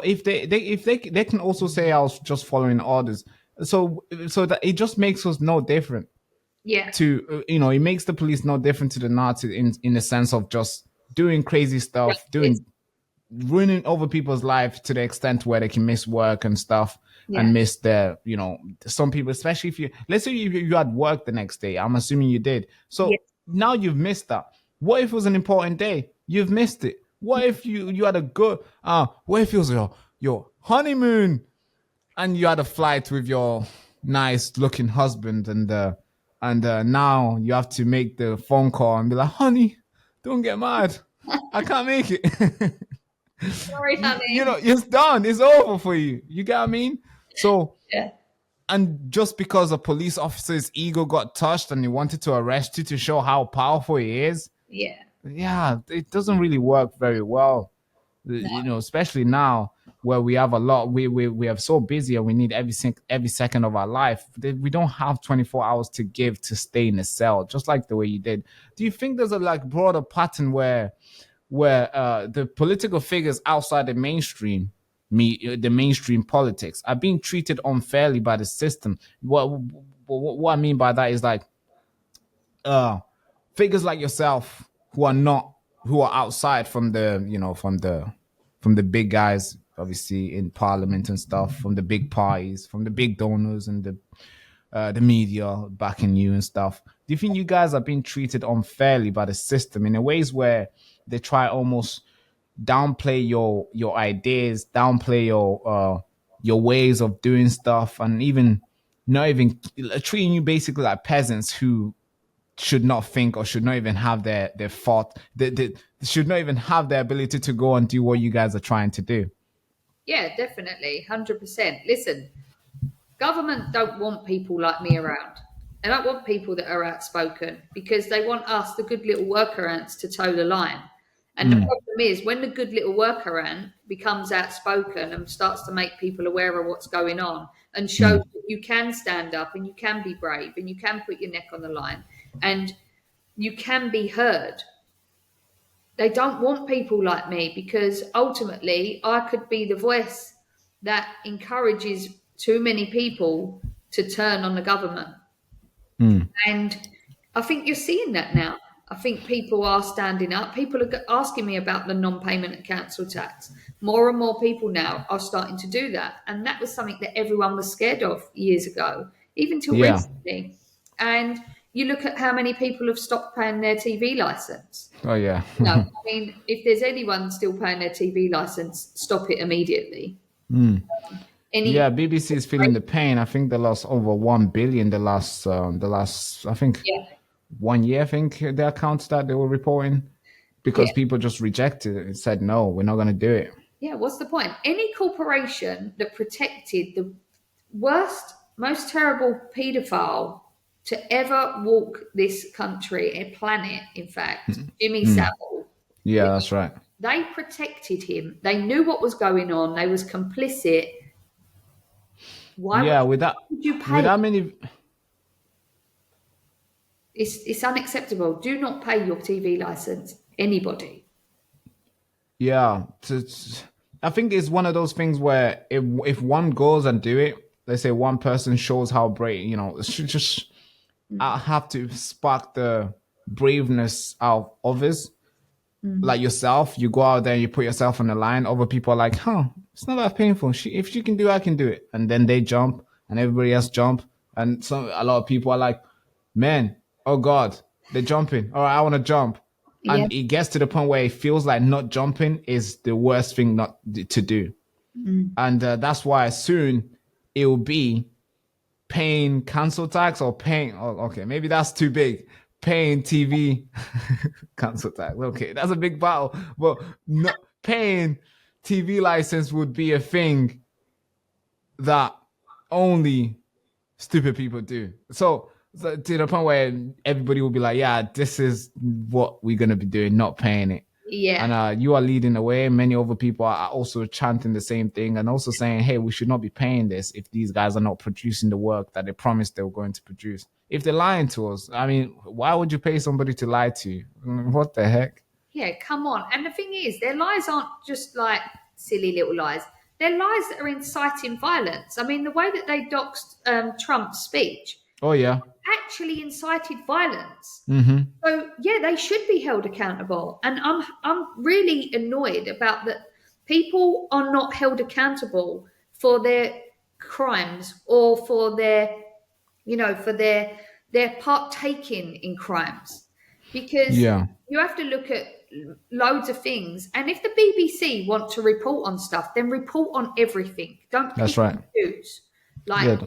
if they can also say I was just following orders, so that it just makes us no different. Yeah. To it makes the police no different to the Nazis in the sense of just doing crazy stuff, ruining over people's lives to the extent where they can miss work and stuff and miss their, some people, especially if let's say you had work the next day. I'm assuming you did. So now you've missed that. What if it was an important day? You've missed it. What if you had a good, what if it was your honeymoon and you had a flight with your nice looking husband and now you have to make the phone call and be like, honey, don't get mad. I can't make it. Sorry, honey. It's done. It's over for you. You get what I mean? So, and just because a police officer's ego got touched and he wanted to arrest you to show how powerful he is, it doesn't really work very well. No. Especially now where we have a lot, we are so busy and we need every second of our life. We don't have 24 hours to give to stay in a cell, just like the way you did. Do you think there's a broader pattern where the political figures outside the mainstream politics are being treated unfairly by the system? What I mean by that is figures like yourself who are outside from the from the big guys, obviously in parliament and stuff, from the big parties, from the big donors and the media backing you and stuff. Do you think you guys are being treated unfairly by the system in a ways where they try almost downplay your ideas, downplay your ways of doing stuff, and even not even treating you basically like peasants who should not think or should not even have their thought, they should not even have the ability to go and do what you guys are trying to do? Yeah, definitely, 100%. Listen, government don't want people like me around. They don't want people that are outspoken because they want us, the good little worker ants, to toe the line. And the problem is when the good little worker ant becomes outspoken and starts to make people aware of what's going on and shows that you can stand up and you can be brave and you can put your neck on the line and you can be heard. They don't want people like me because ultimately I could be the voice that encourages too many people to turn on the government. And I think you're seeing that now. I think people are standing up. People are asking me about the non-payment of council tax. More and more people now are starting to do that. And that was something that everyone was scared of years ago, even till recently. And you look at how many people have stopped paying their TV license. Oh, yeah. I mean, if there's anyone still paying their TV license, stop it immediately. BBC is feeling the pain. I think they lost over 1 billion the last I think 1 year, I think, the accounts that they were reporting. because people just rejected it and said, no, we're not going to do it. Yeah, what's the point? Any corporation that protected the worst, most terrible paedophile to ever walk this country, a planet, in fact, Jimmy Savile. Yeah, that's right. They protected him. They knew what was going on. They was complicit. Why would you pay? With that many... It's unacceptable. Do not pay your TV license, anybody. Yeah, I think it's one of those things where if one goes and do it, let's say one person shows how brave, it should just have to spark the braveness out of others. Like yourself, you go out there and you put yourself on the line. Other people are like, it's not that painful. If she can do it, I can do it. And then they jump and everybody else jump. And a lot of people are like, man, oh God, they're jumping. All right, I want to jump. And it gets to the point where it feels like not jumping is the worst thing not to do. And that's why soon it will be paying council tax or paying, okay, maybe that's too big. Paying TV council tax. Okay, that's a big battle. But paying TV license would be a thing that only stupid people do. So to the point where everybody will be like, yeah, this is what we're going to be doing, not paying it. Yeah. And you are leading the way. Many other people are also chanting the same thing and also saying, hey, we should not be paying this if these guys are not producing the work that they promised they were going to produce. If they're lying to us, I mean, why would you pay somebody to lie to you? What the heck? Yeah, come on. And the thing is, their lies aren't just like silly little lies. They're lies that are inciting violence. I mean, the way that they doxed Trump's speech. Oh, yeah. Actually incited violence. Mm-hmm. So yeah, they should be held accountable. And I'm really annoyed about that people are not held accountable for their crimes or for their, for their partaking in crimes. Because you have to look at loads of things. And if the BBC want to report on stuff, then report on everything. Don't That's right. choose. Like,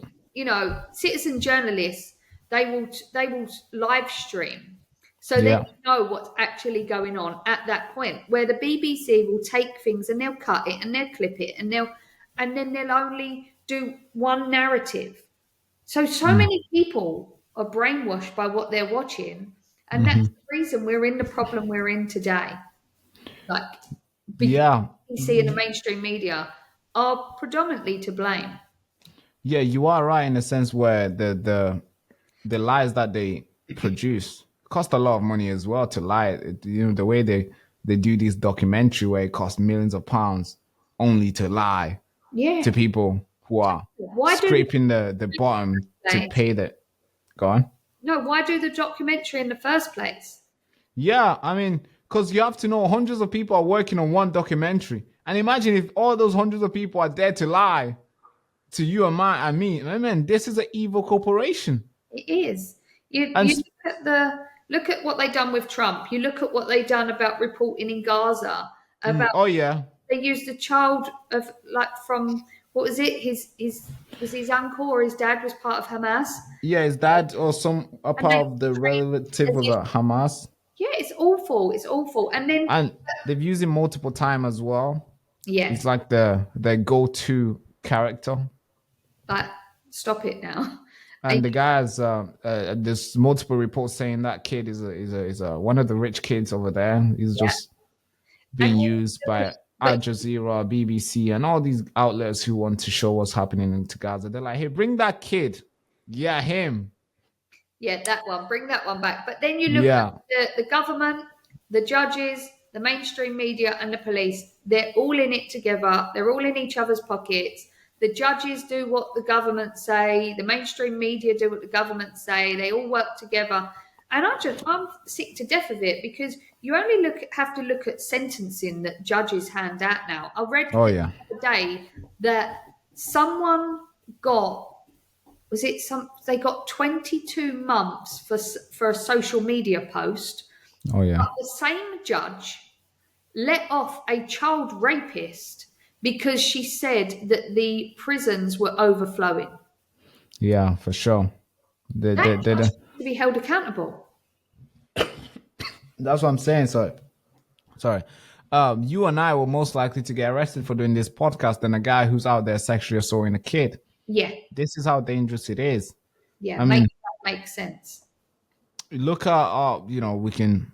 citizen journalists, they will live stream so they know what's actually going on at that point, where the BBC will take things and they'll cut it and they'll clip it and then they'll only do one narrative. So many people are brainwashed by what they're watching, and that's the reason we're in the problem we're in today. Like, BBC and the mainstream media are predominantly to blame. Yeah, you are right in the sense where the lies that they produce cost a lot of money as well to lie. The way they do this documentary where it costs millions of pounds only to lie to people who are scraping the bottom to pay that. Go on. No, why do the documentary in the first place? Yeah, I mean, because you have to know hundreds of people are working on one documentary. And imagine if all those hundreds of people are there to lie to you and me. I mean, this is an evil corporation. It is. You look at what they done with Trump. You look at what they done about reporting in Gaza. They used a child of from what was it? His uncle or his dad was part of Hamas. Yeah, his dad or a part of the relative of Hamas. Yeah, it's awful. It's awful. And they've used him multiple times as well. Yeah, he's like the go-to character. Stop it now. And the guys, there's multiple reports saying that kid is one of the rich kids over there. He's just being used by Al Jazeera, BBC, and all these outlets who want to show what's happening in Gaza. They're like, hey, bring that kid. Yeah, him. Yeah, that one. Bring that one back. But then you look at the government, the judges, the mainstream media, and the police. They're all in it together. They're all in each other's pockets. The judges do what the government say. The mainstream media do what the government say. They all work together. And I'm sick to death of it, because you only have to look at sentencing that judges hand out now. I read the other day that someone they got 22 months for a social media post. Oh yeah. But the same judge let off a child rapist because she said that the prisons were overflowing. Yeah, for sure. They to be held accountable. That's what I'm saying. So sorry, you and I were most likely to get arrested for doing this podcast than a guy who's out there sexually assaulting a kid. Yeah. This is how dangerous it is. Yeah, I mean, that makes sense. Look at, we can,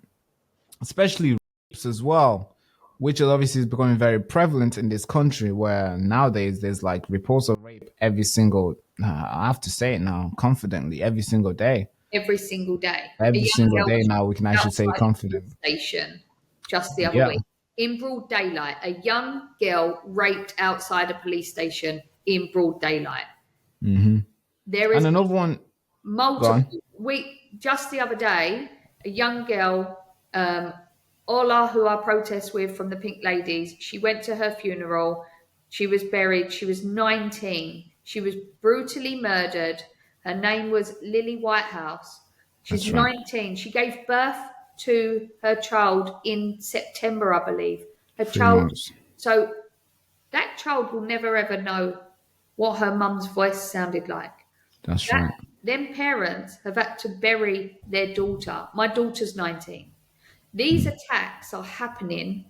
especially rapes as well, which is obviously becoming very prevalent in this country, where nowadays there's like reports of rape every single, I have to say it now confidently, every single day. Every single day. Every single day now we can actually say confidently. Station just the other week. In broad daylight, a young girl raped outside a police station in broad daylight. Mm-hmm. There is and another one. Multiple. Just the other day, a young girl, Ola, who I protest with from the Pink Ladies, she went to her funeral. She was buried. She was 19. She was brutally murdered. Her name was Lily Whitehouse. She's 19. She gave birth to her child in September, I believe. Her child. So that child will never ever know what her mum's voice sounded like. That's right. Them parents have had to bury their daughter. My daughter's 19. These attacks are happening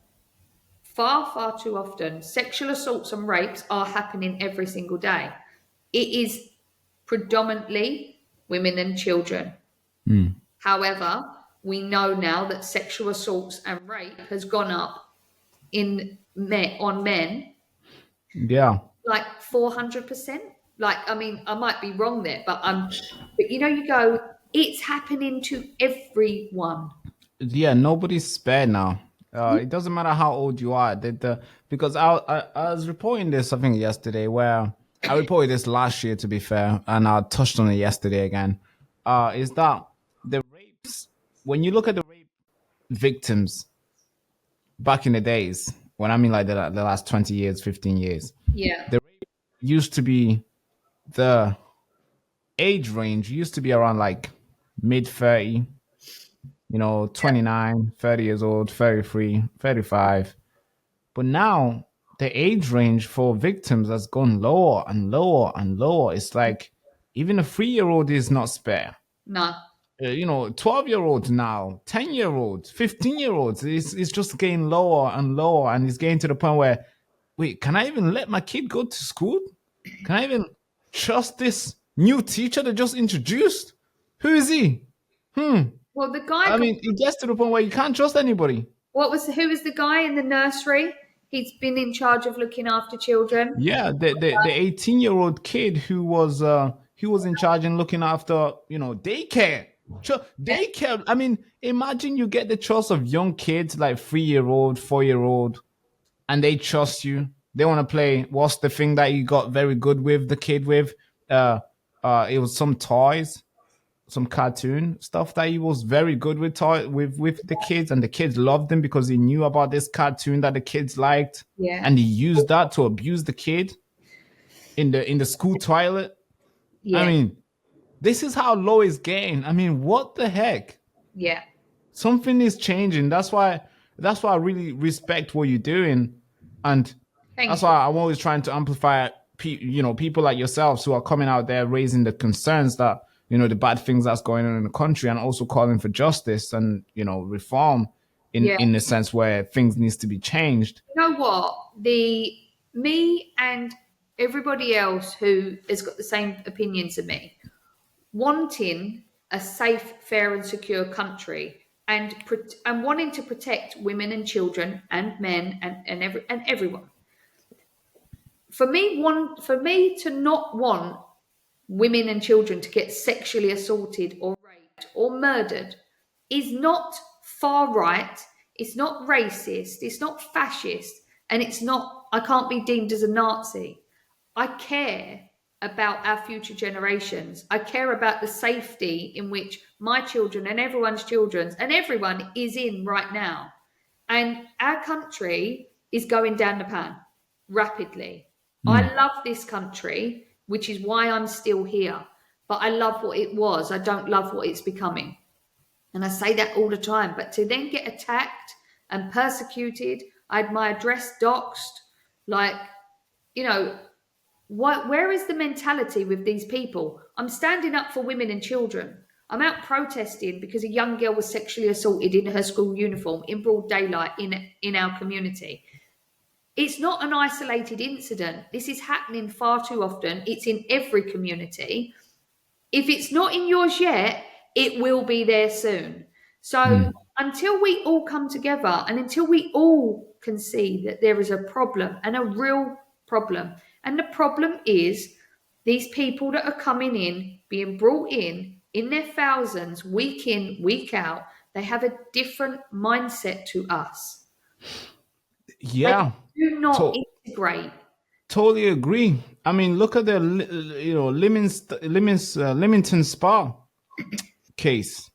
far, far too often. Sexual assaults and rapes are happening every single day. It is predominantly women and children. However, we know now that sexual assaults and rape has gone up on men. Yeah. Like 400%. Like, I mean, I might be wrong there, but you go, it's happening to everyone. Yeah, nobody's spared now. It doesn't matter how old you are. Because I was reporting this, I think, yesterday, where I reported this last year, to be fair, and I touched on it yesterday again. Is that the rapes, when you look at the rape victims back in the days, when I mean like the last 20 years, 15 years, the rape used to be, the age range used to be around like mid 30, 29, 30 years old, 33, 35. But now the age range for victims has gone lower and lower and lower. It's like even a 3-year-old is not spare. No. 12-year-olds now, 10-year-olds, 15-year-olds. It's just getting lower and lower, and it's getting to the point where, wait, can I even let my kid go to school? Can I even trust this new teacher that just introduced? Who is he? Well, the guy. I mean, it gets to the point where you can't trust anybody. Who was the guy in the nursery? He's been in charge of looking after children. Yeah, the 18-year-old kid who was in charge and looking after daycare. Daycare. I mean, imagine you get the trust of young kids like 3-year-old, 4-year-old, and they trust you. They want to play. What's the thing that you got very good with the kid with? It was some toys, some cartoon stuff that he was very good with with the kids, and the kids loved him because he knew about this cartoon that the kids liked. Yeah. And he used that to abuse the kid in the school toilet. Yeah. I mean, this is how low it's getting. I mean, what the heck? Yeah. Something is changing. That's why I really respect what you're doing, and that's why I'm always trying to amplify people like yourselves who are coming out there raising the concerns that the bad things that's going on in the country, and also calling for justice and reform in the sense where things needs to be changed. You know what? Me and everybody else who has got the same opinions as me, wanting a safe, fair, and secure country, and wanting to protect women and children and men and everyone. For me to not want women and children to get sexually assaulted or raped or murdered is not far right. It's not racist. It's not fascist. And I can't be deemed as a Nazi. I care about our future generations. I care about the safety in which my children and everyone's children's and everyone is in right now. And our country is going down the pan rapidly. I love this country, which is why I'm still here. But I love what it was. I don't love what it's becoming. And I say that all the time. But to then get attacked and persecuted, I had my address doxed. Where is the mentality with these people? I'm standing up for women and children. I'm out protesting because a young girl was sexually assaulted in her school uniform in broad daylight in our community. It's not an isolated incident. This is happening far too often. It's in every community. If it's not in yours yet, it will be there soon. So until we all come together and until we all can see that there is a problem and a real problem, and the problem is these people that are coming in, being brought in their thousands, week in, week out, they have a different mindset to us. Yeah. They do not integrate. Totally agree. I mean, look at the Leamington Spa case,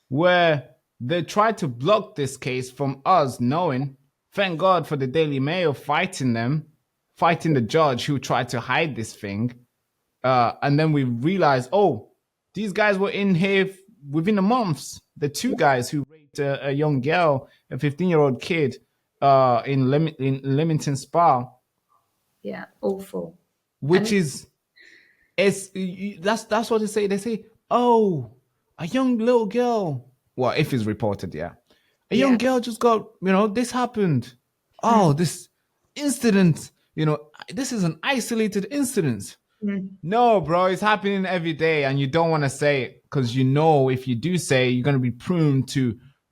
where they tried to block this case from us knowing. Thank God for the Daily Mail fighting the judge who tried to hide this thing. And then we realized, oh, these guys were in here within a month. The two guys who raped a young girl, a 15-year-old kid, in Leamington Spa. Yeah, awful. Which that's what they say. They say, oh, a young little girl. Well, if it's reported, yeah. A young girl just got, this happened. Oh, this incident, this is an isolated incident. No, bro, it's happening every day, and you don't want to say it because if you do say it, you're going to be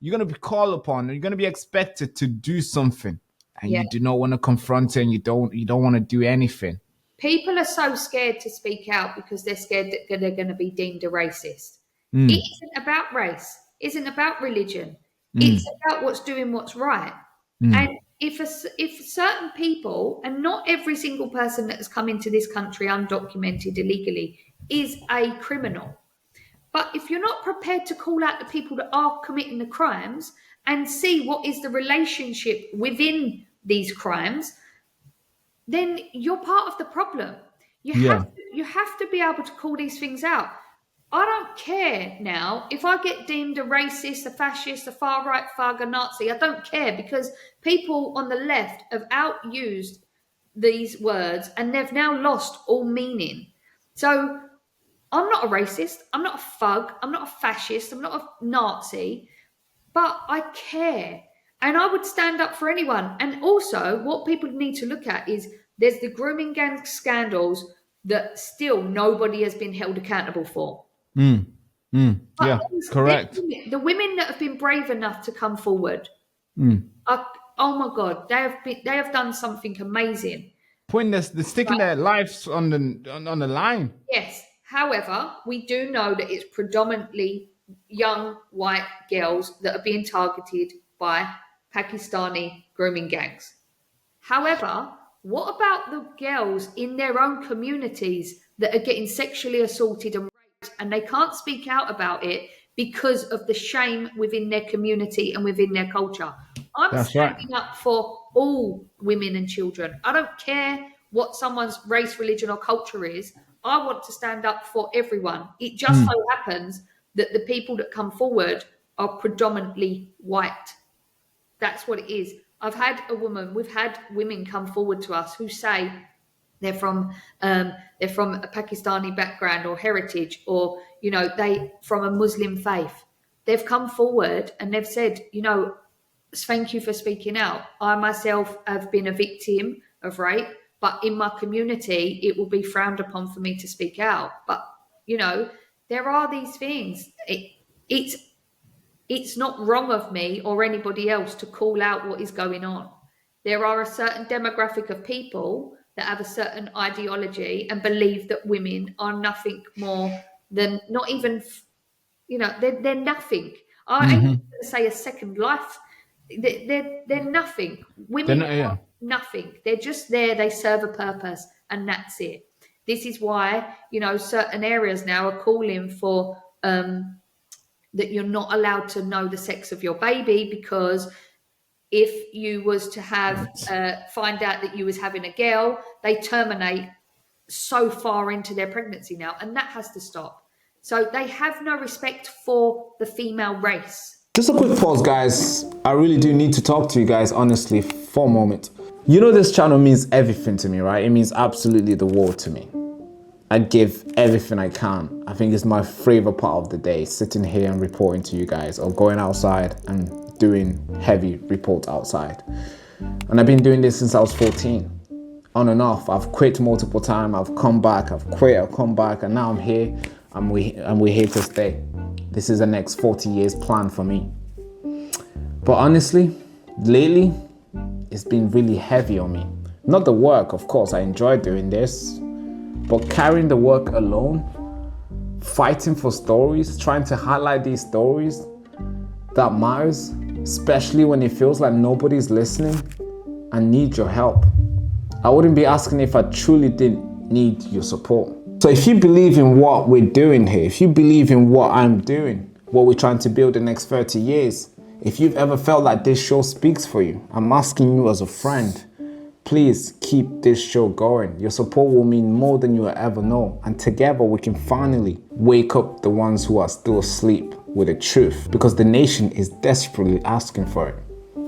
you're going to be called upon, you're going to be expected to do something, and you do not want to confront it, and you don't want to do anything. People are so scared to speak out because they're scared that they're going to be deemed a racist. It isn't about race. It isn't about religion. It's about what's right. And if certain people, and not every single person that has come into this country undocumented illegally is a criminal, but if you're not prepared to call out the people that are committing the crimes and see what is the relationship within these crimes, then you're part of the problem. You have to be able to call these things out. I don't care now if I get deemed a racist, a fascist, a far-right thug, a Nazi. I don't care, because people on the left have outused these words and they've now lost all meaning. So I'm not a racist. I'm not a thug. I'm not a fascist. I'm not a Nazi. But I care. And I would stand up for anyone. And also what people need to look at is there's the grooming gang scandals that still nobody has been held accountable for. Yeah, correct. The women that have been brave enough to come forward, oh my God, they have done something amazing. They're sticking their lives on the line. Yes. However, we do know that it's predominantly young white girls that are being targeted by Pakistani grooming gangs. However, what about the girls in their own communities that are getting sexually assaulted and raped, and they can't speak out about it because of the shame within their community and within their culture? I'm standing up for all women and children. I don't care what someone's race, religion, or culture is. I want to stand up for everyone. It just so happens that the people that come forward are predominantly white. That's what it is. We've had women come forward to us who say they're from a Pakistani background or heritage, or, they from a Muslim faith. They've come forward and they've said, thank you for speaking out. I myself have been a victim of rape, but in my community, it will be frowned upon for me to speak out. But, there are these things. It's not wrong of me or anybody else to call out what is going on. There are a certain demographic of people that have a certain ideology and believe that women are nothing more than, not even, they're nothing. I ain't going to say a second life. They're nothing. Women are nothing. They're just there. They serve a purpose, and that's it. This is why, certain areas now are calling for that you're not allowed to know the sex of your baby, because if you was to have find out that you was having a girl, they terminate so far into their pregnancy now, and that has to stop. So they have no respect for the female race. Just a quick pause, guys. I really do need to talk to you guys honestly for a moment. This channel means everything to me, right? It means absolutely the world to me. I give everything I can. I think it's my favorite part of the day, sitting here and reporting to you guys, or going outside and doing heavy reports outside. And I've been doing this since I was 14, on and off. I've quit multiple times. I've come back. I've quit. I've come back, and now I'm here, and we're here to stay. This is the next 40 years plan for me. But honestly, lately, it's been really heavy on me. Not the work, of course. I enjoy doing this. But carrying the work alone, fighting for stories, trying to highlight these stories that matters, especially when it feels like nobody's listening and need your help. I wouldn't be asking if I truly didn't need your support. So if you believe in what we're doing here, if you believe in what I'm doing, what we're trying to build the next 30 years, if you've ever felt like this show speaks for you, I'm asking you as a friend, please keep this show going. Your support will mean more than you will ever know. And together we can finally wake up the ones who are still asleep with the truth, because the nation is desperately asking for it.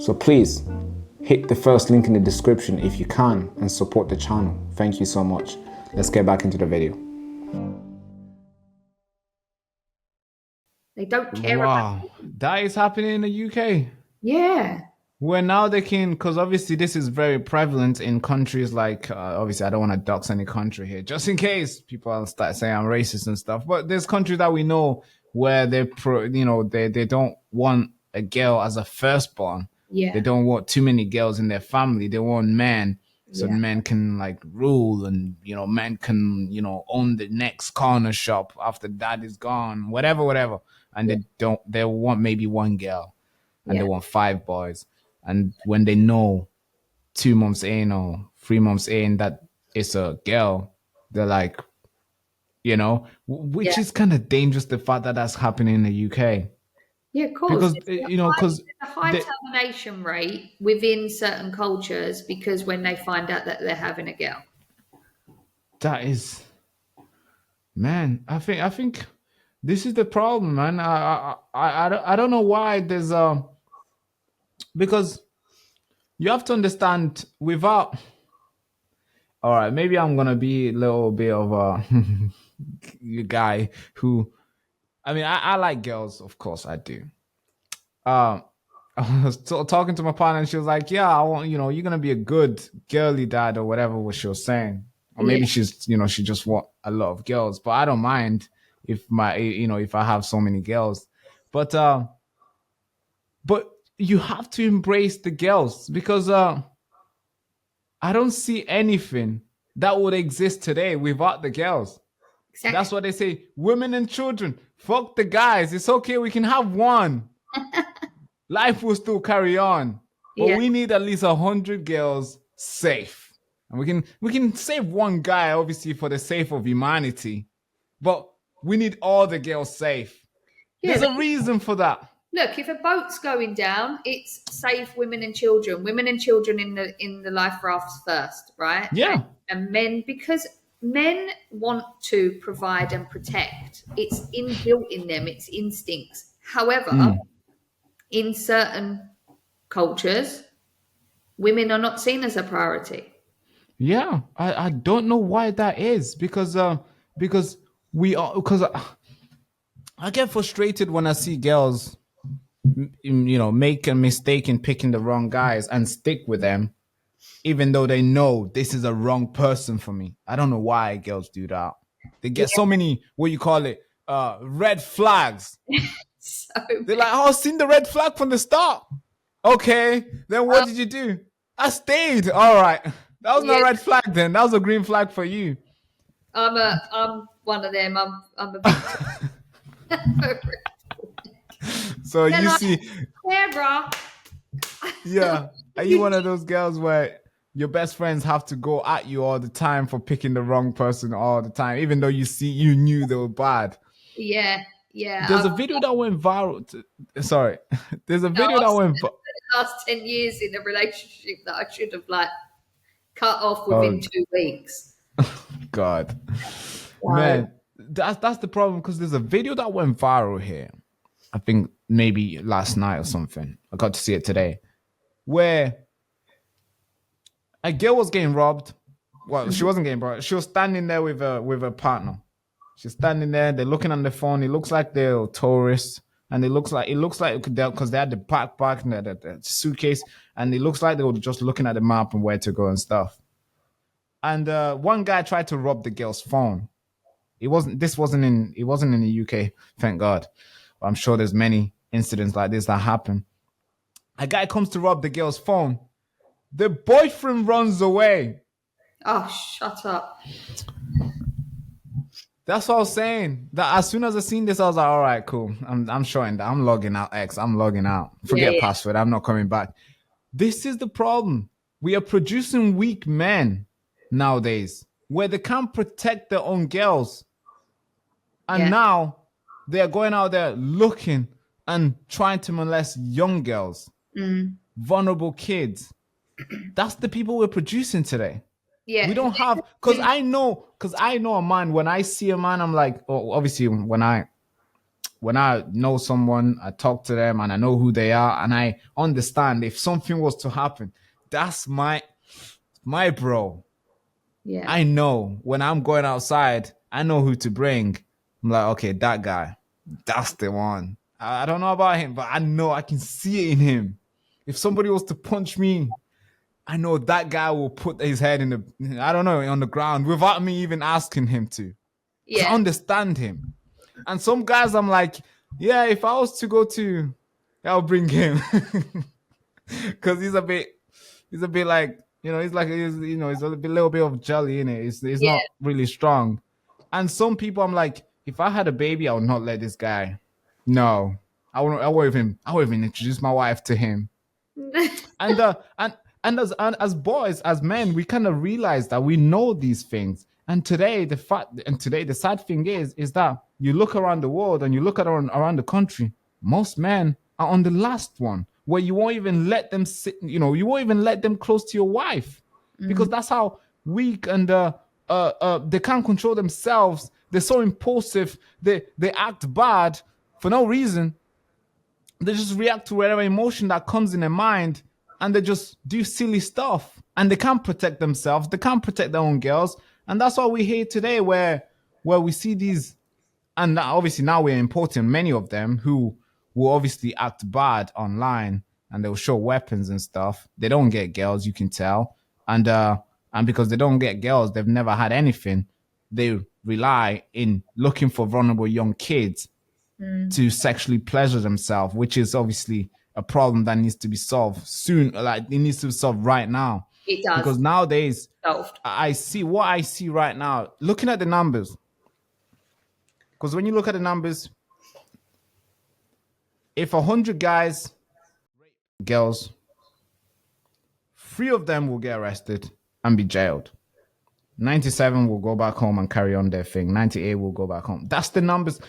So please hit the first link in the description if you can and support the channel. Thank you so much. Let's get back into the video. They don't care Wow, about it. that is happening in the UK. Yeah. Where now they can, because obviously this is very prevalent in countries like, obviously I don't want to dox any country here, just in case people start saying I'm racist and stuff. But there's countries that we know where they don't want a girl as a firstborn. Yeah. They don't want too many girls in their family. They want men, so men can like rule, and men can own the next corner shop after dad is gone, whatever. And they want maybe one girl, and they want 5 boys. And when they know 2 months in or 3 months in that it's a girl, they're like, which is kind of dangerous, the fact that that's happening in the UK. Yeah, of course. Because there's a high termination rate within certain cultures because when they find out that they're having a girl. That is, man, I think this is the problem, man. I don't know why there's because you have to understand, without, all right, maybe I'm gonna be a little bit of a guy who, I mean, I like girls, of course I do. I was talking to my partner, and she was like, yeah, I want, you're gonna be a good girly dad, or whatever what she was saying. Or maybe she's, she just want a lot of girls, but I don't mind if if I have so many girls. But you have to embrace the girls, because I don't see anything that would exist today without the girls. Exactly. That's what they say. Women and children, fuck the guys. It's okay. We can have one. Life will still carry on. But we need at least 100 girls safe. And we can save one guy, obviously, for the sake of humanity. But we need all the girls safe. There's a reason for that. Look, if a boat's going down, it's save women and children. Women and children in the life rafts first, right? Yeah. And men, because men want to provide and protect. It's inbuilt in them. It's instincts. However, in certain cultures, women are not seen as a priority. Yeah, I don't know why that is, because I get frustrated when I see girls make a mistake in picking the wrong guys and stick with them, even though they know this is a wrong person for me. I don't know why girls do that. They get so many, red flags. They're like, oh, I've seen the red flag from the start. Okay, then what did you do? I stayed. All right. That was not a red flag then. That was a green flag for you. I'm one of them. I'm a victim. So you see, Sarah. Yeah. Are you one of those girls where your best friends have to go at you all the time for picking the wrong person all the time, even though you knew they were bad? Yeah. There's a video that went viral. There's a video that went viral. The last 10 years in a relationship that I should have cut off within 2 weeks. God. Man, that's the problem, because there's a video that went viral here. I think maybe last night or something. I got to see it today, where a girl was getting robbed. Well, she wasn't getting brought. She was standing there with a partner. She's standing there. They're looking on the phone. It looks like they're tourists, and it looks like because they had the backpack and the suitcase, and it looks like they were just looking at the map and where to go and stuff. And one guy tried to rob the girl's phone. It wasn't in the UK, thank God. But I'm sure there's many incidents like this that happen. A guy comes to rob the girl's phone. The boyfriend runs away. Oh, shut up. That's what I was saying. That as soon as I seen this, I was like, all right, cool. I'm showing that. I'm logging out, X. I'm logging out. Forget password. I'm not coming back. This is the problem. We are producing weak men nowadays where they can't protect their own girls. And now they're going out there looking and trying to molest young girls, vulnerable kids. That's the people we're producing today. Yeah. We don't have, because I know a man, when I see a man, I'm like, oh, obviously when I know someone, I talk to them and I know who they are and I understand if something was to happen, that's my bro. Yeah. I know when I'm going outside, I know who to bring. I'm like, okay, that guy, that's the one. I don't know about him, but I know I can see it in him. If somebody was to punch me, I know that guy will put his head on the ground without me even asking him to. Yeah. I understand him. And some guys, I'm like, yeah, if I was to go to, I'll bring him. Because he's a bit like, he's a little bit of jelly in it. He's not really strong. And some people, I'm like, if I had a baby, I would not let this guy. No, I won't even introduce my wife to him. And as boys, as men, we kind of realize that we know these things. And today, the sad thing is that you look around the world and you look around the country, most men are on the last one, where you won't even let them sit, you won't even let them close to your wife, because that's how weak and they can't control themselves. They're so impulsive. They act bad for no reason. They just react to whatever emotion that comes in their mind. And they just do silly stuff, and they can't protect themselves. They can't protect their own girls, and that's why we hear today, where we see these, and obviously now we're importing many of them who will obviously act bad online, and they'll show weapons and stuff. They don't get girls, you can tell, and because they don't get girls, they've never had anything. They rely in looking for vulnerable young kids to sexually pleasure themselves, which is obviously a problem that needs to be solved soon. Like, it needs to be solved right now. It does. Because nowadays, solved. I see right now, looking at the numbers. Because when you look at the numbers, if 100 guys rape girls, 3 of them will get arrested and be jailed. 97 will go back home and carry on their thing. 98 will go back home. That's the numbers.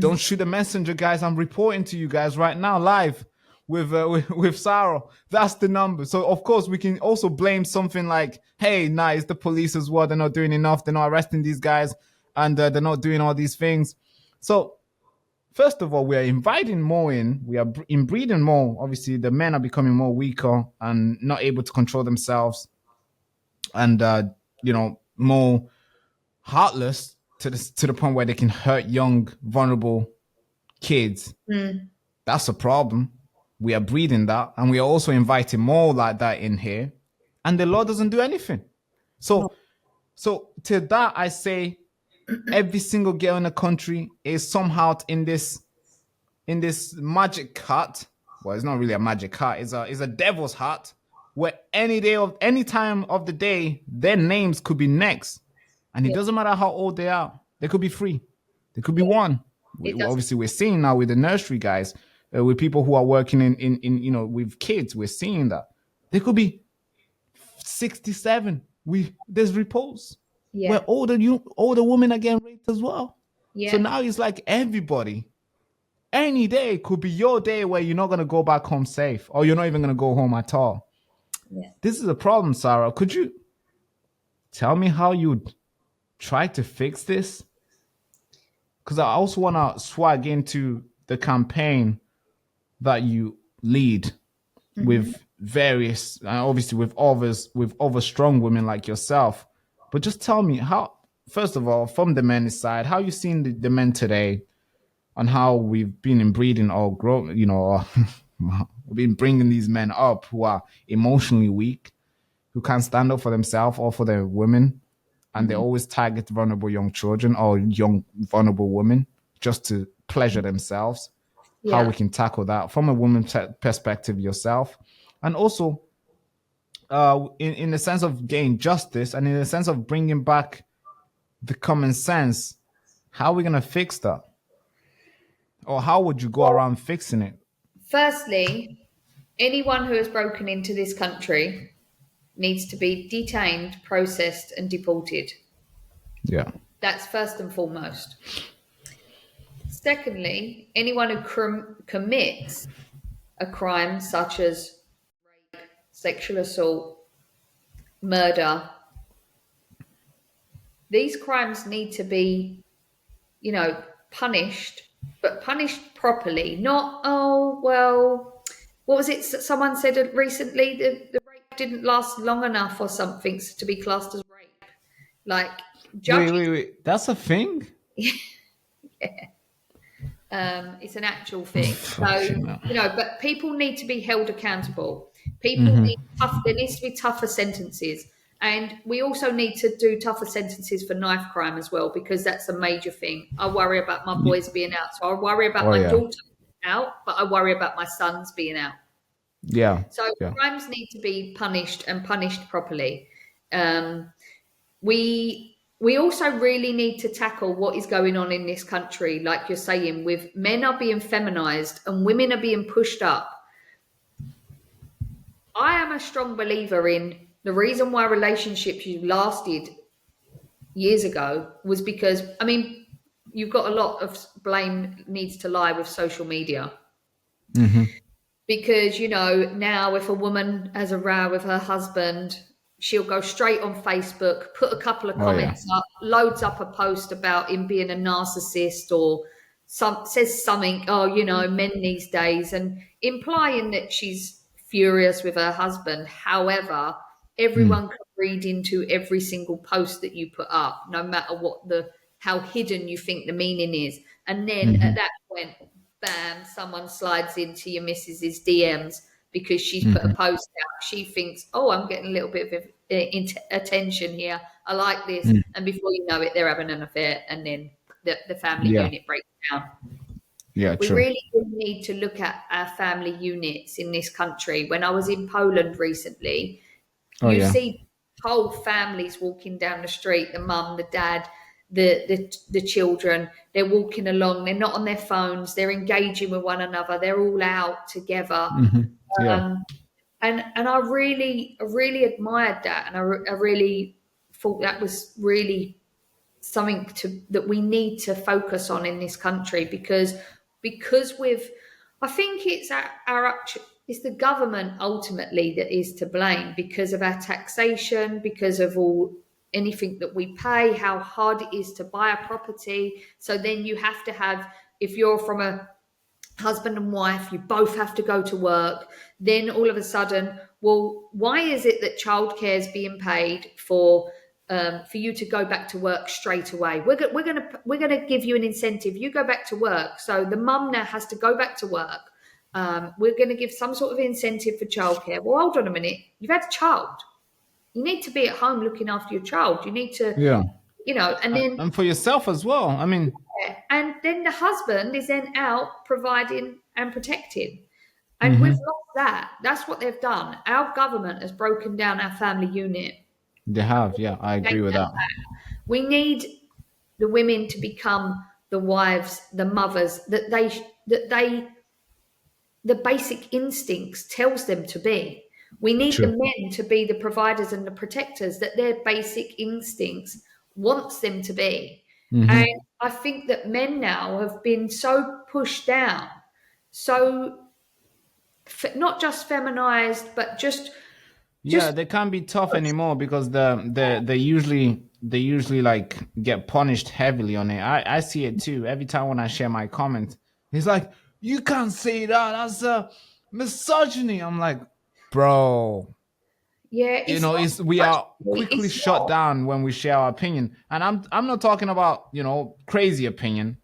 Don't shoot the messenger, guys. I'm reporting to you guys right now, live. With Sarah, that's the number. So of course we can also blame something like, hey, it's the police as well. They're not doing enough. They're not arresting these guys, and they're not doing all these things. So first of all, we are inviting more in. We are inbreeding more. Obviously, the men are becoming more weaker and not able to control themselves, and more heartless to the point where they can hurt young, vulnerable kids. That's a problem. We are breeding that, and we are also inviting more like that in here, and the law doesn't do anything. So to that, I say every single girl in the country is somehow in this magic hut. Well, it's not really a magic hut. It's a devil's hut, where any time of the day, their names could be next, and it doesn't matter how old they are. They could be 3, they could be 1. Obviously, we're seeing now with the nursery guys. With people who are working in with kids, we're seeing that they could be 67. There's reports where older women are getting raped as well. So now it's like everybody, any day could be your day where you're not gonna go back home safe, or you're not even gonna go home at all. This is a problem, Sarah. Could you tell me how you'd try to fix this? Because I also want to swag into the campaign that you lead with various, obviously with other strong women like yourself, But just tell me how, first of all, from the men's side, how you seen the men today on how we've been inbreeding or grown, we've been bringing these men up who are emotionally weak, who can't stand up for themselves or for their women. And they always target vulnerable young children or young vulnerable women just to pleasure themselves. How we can tackle that from a woman's perspective yourself. And also in the sense of getting justice and in the sense of bringing back the common sense, how are we going to fix that? Or how would you go around fixing it? Firstly, anyone who has broken into this country needs to be detained, processed, and deported. Yeah. That's first and foremost. Secondly, anyone who commits a crime such as rape, sexual assault, murder, these crimes need to be, punished, but punished properly. Not, what was it someone said recently? The rape didn't last long enough or something to be classed as rape. Like, wait. That's a thing? Yeah. It's an actual thing. So, but people need to be held accountable. People there needs to be tougher sentences. And we also need to do tougher sentences for knife crime as well, because that's a major thing. I worry about my boys being out. So I worry about my daughter being out, but I worry about my sons being out. Yeah. So crimes need to be punished and punished properly. We also really need to tackle what is going on in this country, like you're saying, with men are being feminized and women are being pushed up. I am a strong believer in the reason why relationships lasted years ago was because, you've got a lot of blame needs to lie with social media. Because, now if a woman has a row with her husband, she'll go straight on Facebook, put a couple of comments up, loads up a post about him being a narcissist or says something, men these days, and implying that she's furious with her husband. However, everyone can read into every single post that you put up, no matter how hidden you think the meaning is. And then at that point, bam, someone slides into your missus's DMs because she's put a post out. She thinks, I'm getting a little bit of attention here. I like this. And before you know it, they're having an affair, and then the family unit breaks down. Yeah, we true. really do need to look at our family units in this country. When I was in Poland recently, you see whole families walking down the street, the mum, the dad, the children, they're walking along, they're not on their phones, they're engaging with one another, they're all out together. And I really admired that, and I really thought that was really something that we need to focus on in this country, because I think it's it's the government ultimately that is to blame because of our taxation, because of anything that we pay, how hard it is to buy a property. So then you have to have, if you're from a husband and wife, you both have to go to work. Then all of a sudden, why is it that childcare is being paid for you to go back to work straight away? We're gonna give you an incentive. You go back to work. So the mum now has to go back to work. We're going to give some sort of incentive for childcare. Well, hold on a minute. You've had a child. You need to be at home looking after your child. You need to, and for yourself as well. And then the husband is then out providing and protecting. And we've lost that. That's what they've done. Our government has broken down our family unit. They have, I agree with that. We need the women to become the wives, the mothers that the basic instincts tells them to be. We need the men to be the providers and the protectors that their basic instincts wants them to be. And I think that men now have been so pushed down, so not just feminized, but just they can't be tough anymore because they usually like get punished heavily on it. I see it too. Every time when I share my comment, he's like, you can't say that, that's misogyny. I'm like, bro, Yeah, you know, we are quickly shut down when we share our opinion. And I'm not talking about, you know, crazy opinion,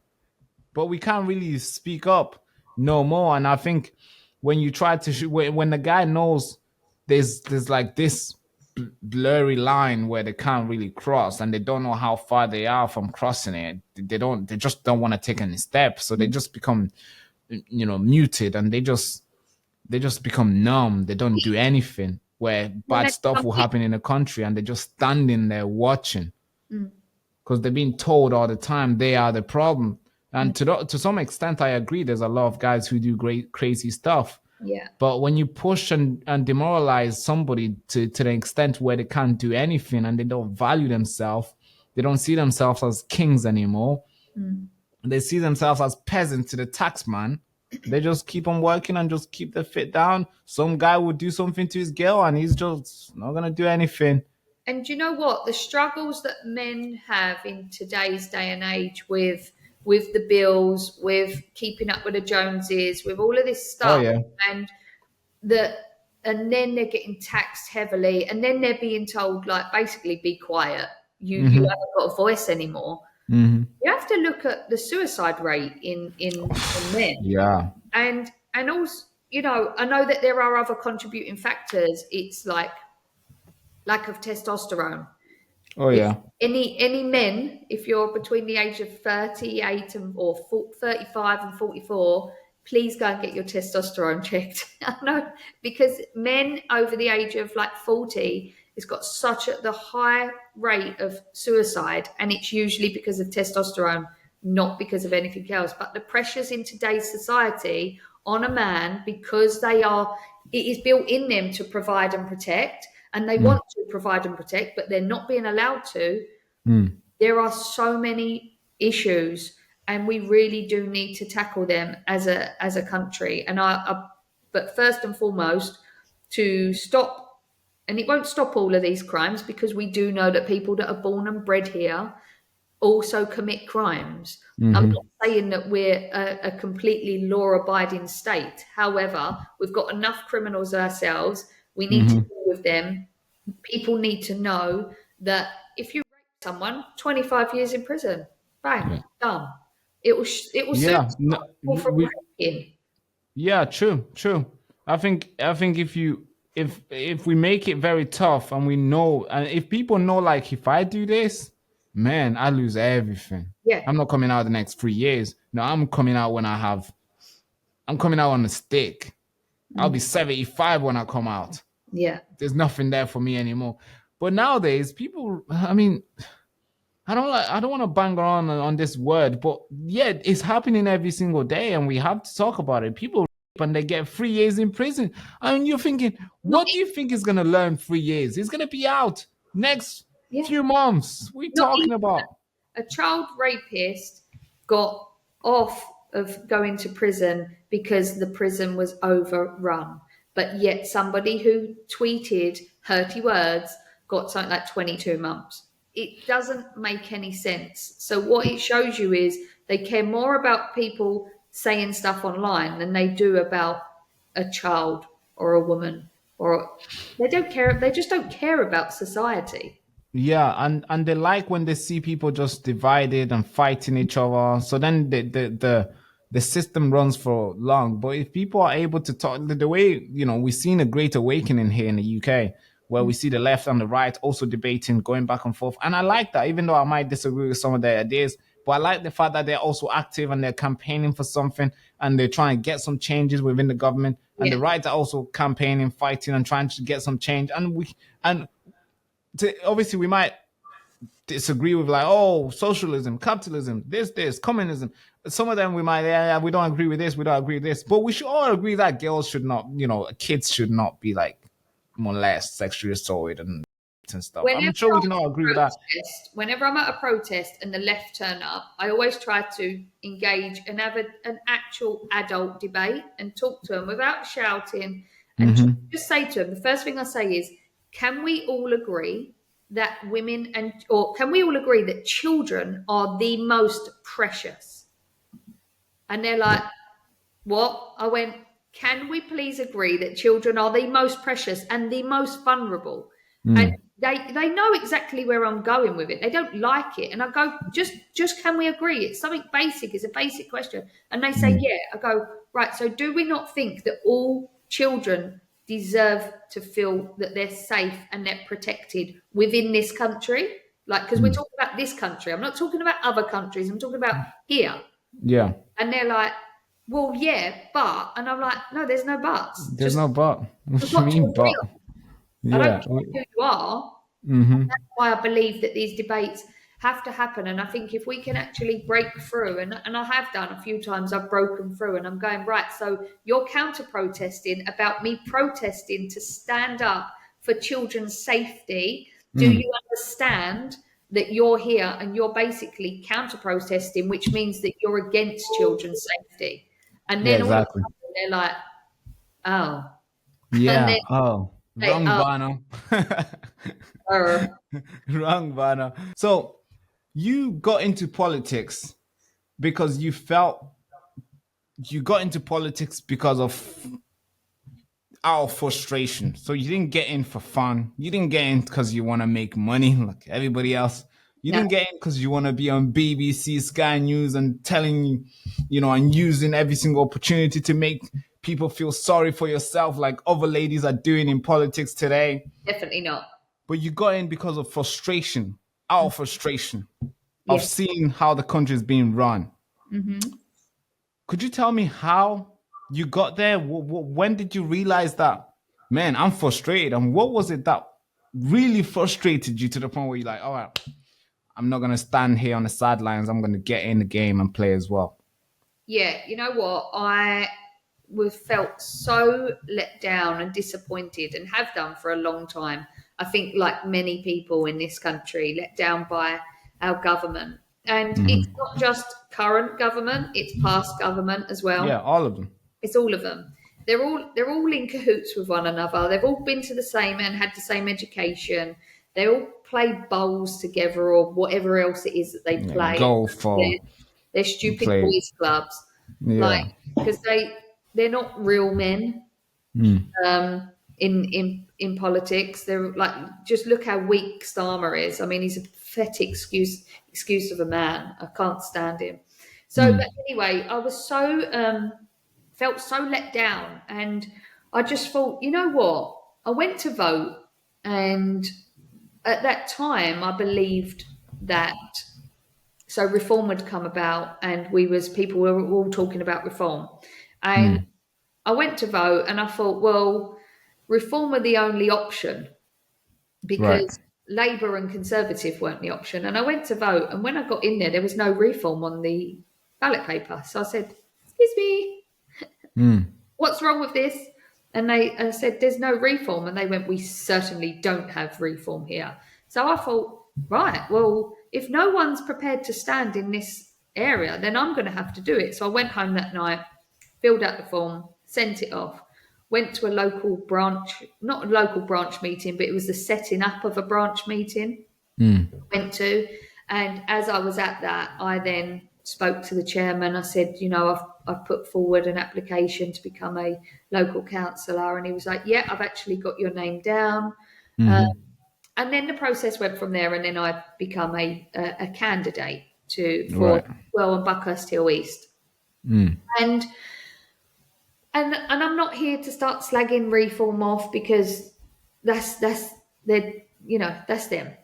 but we can't really speak up no more. And I think when you try to when the guy knows there's like this blurry line where they can't really cross, and they don't know how far they are from crossing it, they just don't want to take any steps, so they just become, you know, muted, and they just become numb. They don't do anything, where bad stuff will happen in the country and they're just standing there watching because they're being told all the time they are the problem. And to some extent, I agree. There's a lot of guys who do great, crazy stuff. Yeah. But when you push and demoralize somebody to the extent where they can't do anything and they don't value themselves, they don't see themselves as kings anymore. They see themselves as peasants to the tax man. They just keep on working and just keep their feet down. Some guy will do something to his girl and he's just not going to do anything. And you know what? The struggles that men have in today's day and age with the bills, with keeping up with the Joneses, with all of this stuff, and then they're getting taxed heavily, and then they're being told, like, basically be quiet. You haven't got a voice anymore. You have to look at the suicide rate in men. Yeah. And also, you know, I know that there are other contributing factors. It's like lack of testosterone. Oh, yeah. Any men, if you're between the age of 38 or 35 and 44, please go and get your testosterone checked. No, because men over the age of like 40, it's got the high rate of suicide, and it's usually because of testosterone, not because of anything else. But the pressures in today's society on a man, because it is built in them to provide and protect, and they want to provide and protect, but they're not being allowed to. There are so many issues, and we really do need to tackle them as a country. And but first and foremost, to stop. And it won't stop all of these crimes, because we do know that people that are born and bred here also commit crimes. I'm not saying that we're a completely law-abiding state. However, we've got enough criminals ourselves. We need to deal with them. People need to know that if you rape someone, 25 years in prison. Bang, done. It will Yeah, true. I think if we make it very tough, and we know, and if people know, like, if I do this, man, I lose everything. Yeah. I'm not coming out the next 3 years. No, I'm coming out I'm coming out on a stick. I'll be 75 when I come out. Yeah. There's nothing there for me anymore. But nowadays, people, I mean, I don't want to bang on this word, but yeah, it's happening every single day, and we have to talk about it. People rape and they get 3 years in prison. I mean, you're thinking, what do you think is going to learn 3 years? He's going to be out next few months. What are you talking about? A child rapist got off of going to prison because the prison was overrun. But yet somebody who tweeted hurty words got something like 22 months. It doesn't make any sense. So what it shows you is they care more about people saying stuff online than they do about a child or a woman, or they don't care. They just don't care about society. Yeah, and they like when they see people just divided and fighting each other. So then the system runs for long. But if people are able to talk, the way, you know, we've seen a great awakening here in the UK, where we see the left and the right also debating, going back and forth. And I like that, even though I might disagree with some of their ideas, but I like the fact that they're also active and they're campaigning for something, and they're trying to get some changes within the government. And the right are also campaigning, fighting, and trying to get some change. Obviously we might disagree with, like, oh, socialism, capitalism, this, communism. Some of them we might, we don't agree with this, we don't agree with this. But we should all agree that girls should not, you know, kids should not be, like, molested, sexually assaulted and stuff. I'm sure we can all agree with that. Whenever I'm at a protest and the left turn up, I always try to engage and have an actual adult debate and talk to them without shouting, and just say to them, the first thing I say is, can we all agree that can we all agree that children are the most precious? And they're like, what? I went, can we please agree that children are the most precious and the most vulnerable? And they know exactly where I'm going with it. They don't like it. And I go, just can we agree? It's something basic. It's a basic question. And they say, yeah. I go, right. So do we not think that all children deserve to feel that they're safe and they're protected within this country? Like, because we're talking about this country. I'm not talking about other countries. I'm talking about here. Yeah. And they're like, well, yeah, but. And I'm like, no, there's no buts. There's no but. What do you mean but? I don't care who you are. That's why I believe that these debates have to happen. And I think if we can actually break through, and I have done a few times, I've broken through and I'm going, right, so you're counter-protesting about me protesting to stand up for children's safety. Do you understand that you're here and you're basically counter-protesting, which means that you're against children's safety? And then all of a sudden they're like, oh. Yeah, wrong banner. Wrong banner. So you got into politics because you felt you got into politics because of our frustration. So you didn't get in for fun. You didn't get in because you want to make money like everybody else. You didn't get in because you want to be on BBC, Sky News and telling, and using every single opportunity to make people feel sorry for yourself like other ladies are doing in politics today. Definitely not. But you got in because of frustration, our frustration of seeing how the country is being run. Could you tell me how you got there? When did you realize that, man, I'm frustrated? And what was it that really frustrated you to the point where you're like, all right, I'm not going to stand here on the sidelines. I'm going to get in the game and play as well. Yeah, you know what? I felt so let down and disappointed, and have done for a long time. I think, like many people in this country, let down by our government. And it's not just current government, it's past government as well. Yeah, all of them. It's all of them. They're all in cahoots with one another. They've all been to the same and had the same education. They all play bowls together or whatever else it is that they play. Golf or they're stupid boys clubs. Like, because they're not real men. In politics, they're like, just look how weak Starmer is. I mean, he's a pathetic excuse of a man. I can't stand him. So, but anyway, I was so felt so let down, and I just thought, you know what? I went to vote, and at that time, I believed that so reform would come about, and people were all talking about reform, and I went to vote, and I thought, well, reform were the only option because Labour and Conservative weren't the option. And I went to vote, and when I got in there was no reform on the ballot paper. So I said, excuse me, what's wrong with this? And I said, there's no reform. And they went, we certainly don't have reform here. So I thought, right, well, if no one's prepared to stand in this area, then I'm going to have to do it. So I went home that night, filled out the form, sent it off. Went to a local branch, not a local branch meeting, but it was the setting up of a branch meeting. Went to, and as I was at that, I then spoke to the chairman. I said, I've put forward an application to become a local councillor, and he was like, yeah, I've actually got your name down. And then the process went from there, and then I become a candidate for Buckhurst Hill East. And I'm not here to start slagging reform off, because that's them.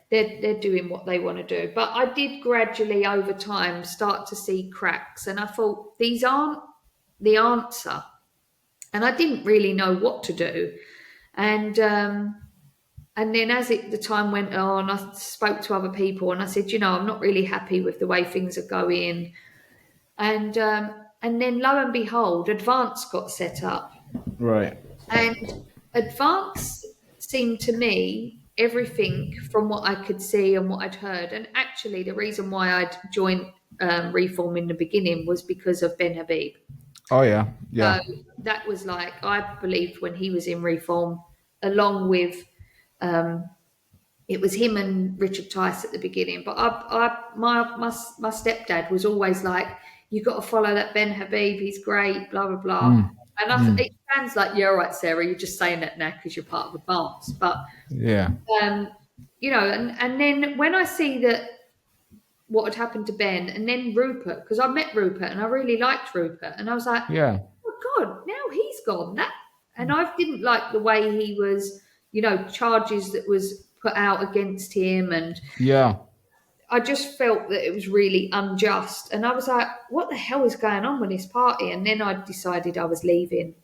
They're doing what they want to do. But I did gradually over time start to see cracks, and I thought, these aren't the answer. And I didn't really know what to do. And then as the time went on, I spoke to other people, and I said, I'm not really happy with the way things are going. And then, lo and behold, Advance got set up. Right. And Advance seemed to me everything from what I could see and what I'd heard. And actually, the reason why I'd joined Reform in the beginning was because of Ben Habib. Oh, yeah. Yeah. So that was like, I believed when he was in Reform, along with, it was him and Richard Tice at the beginning. But my stepdad was always like, you've got to follow that Ben Habib. He's great, blah, blah, blah. And sounds like, yeah, all right, Sarah, you're just saying that now because you're part of Advance. But, yeah, you know, and then when I see that what had happened to Ben and then Rupert, because I met Rupert and I really liked Rupert, and I was like, yeah, oh God, now he's gone. And I didn't like the way he was, you know, charges that was put out against him, and yeah, I just felt that it was really unjust. And I was like, what the hell is going on with this party? And then I decided I was leaving.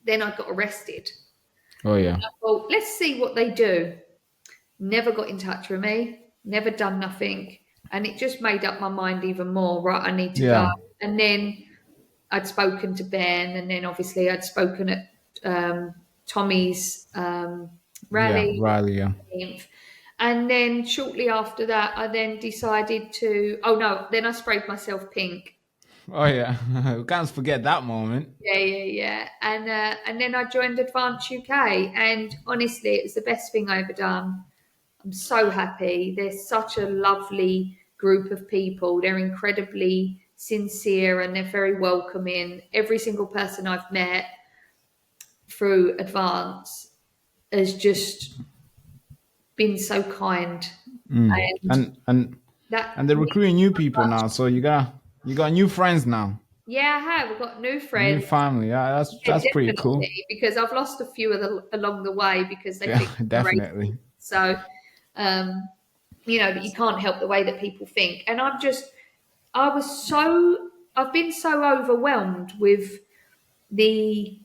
Then I got arrested. oh yeah, Well, let's see what they do. Never got in touch with me, never done nothing. And it just made up my mind even more, right, I need to go. And then I'd spoken to Ben, and then obviously I'd spoken at Tommy's rally. Yeah, rally, yeah. And then shortly after that, I then decided then I sprayed myself pink. Oh yeah, we can't forget that moment. Yeah. And then I joined Advance UK, and honestly, it was the best thing I ever done. I'm so happy. They're such a lovely group of people. They're incredibly sincere and they're very welcoming. Every single person I've met through Advance has just been so kind. And they're recruiting new people now, so you got new friends now. Yeah, I have. I've got new friends, new family. Yeah, that's pretty cool. Because I've lost a few along the way because they think definitely. So, you know, but you can't help the way that people think. And I've been so overwhelmed with the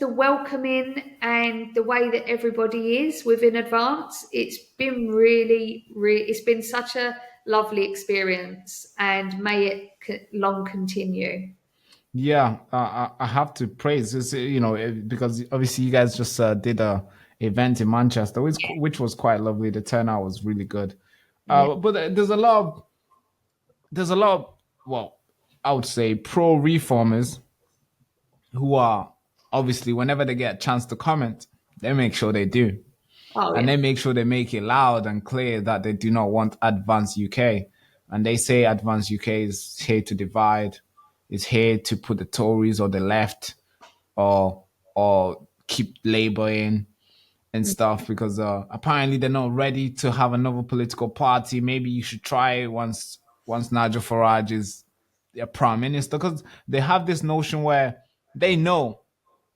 welcoming and the way that everybody is within Advance. It's been really, it's been such a lovely experience, and may it long continue. Yeah, I have to praise this, you know, because obviously you guys just did a event in Manchester, which was quite lovely. The turnout was really good. But there's a lot of, well, I would say pro reformers who are obviously, whenever they get a chance to comment, they make sure they do. And they make sure they make it loud and clear that they do not want Advance UK. And they say Advance UK is here to divide, is here to put the Tories or the left or keep Labour in and stuff, because apparently they're not ready to have another political party. Maybe you should try it once Nigel Farage is a prime minister, because they have this notion where they know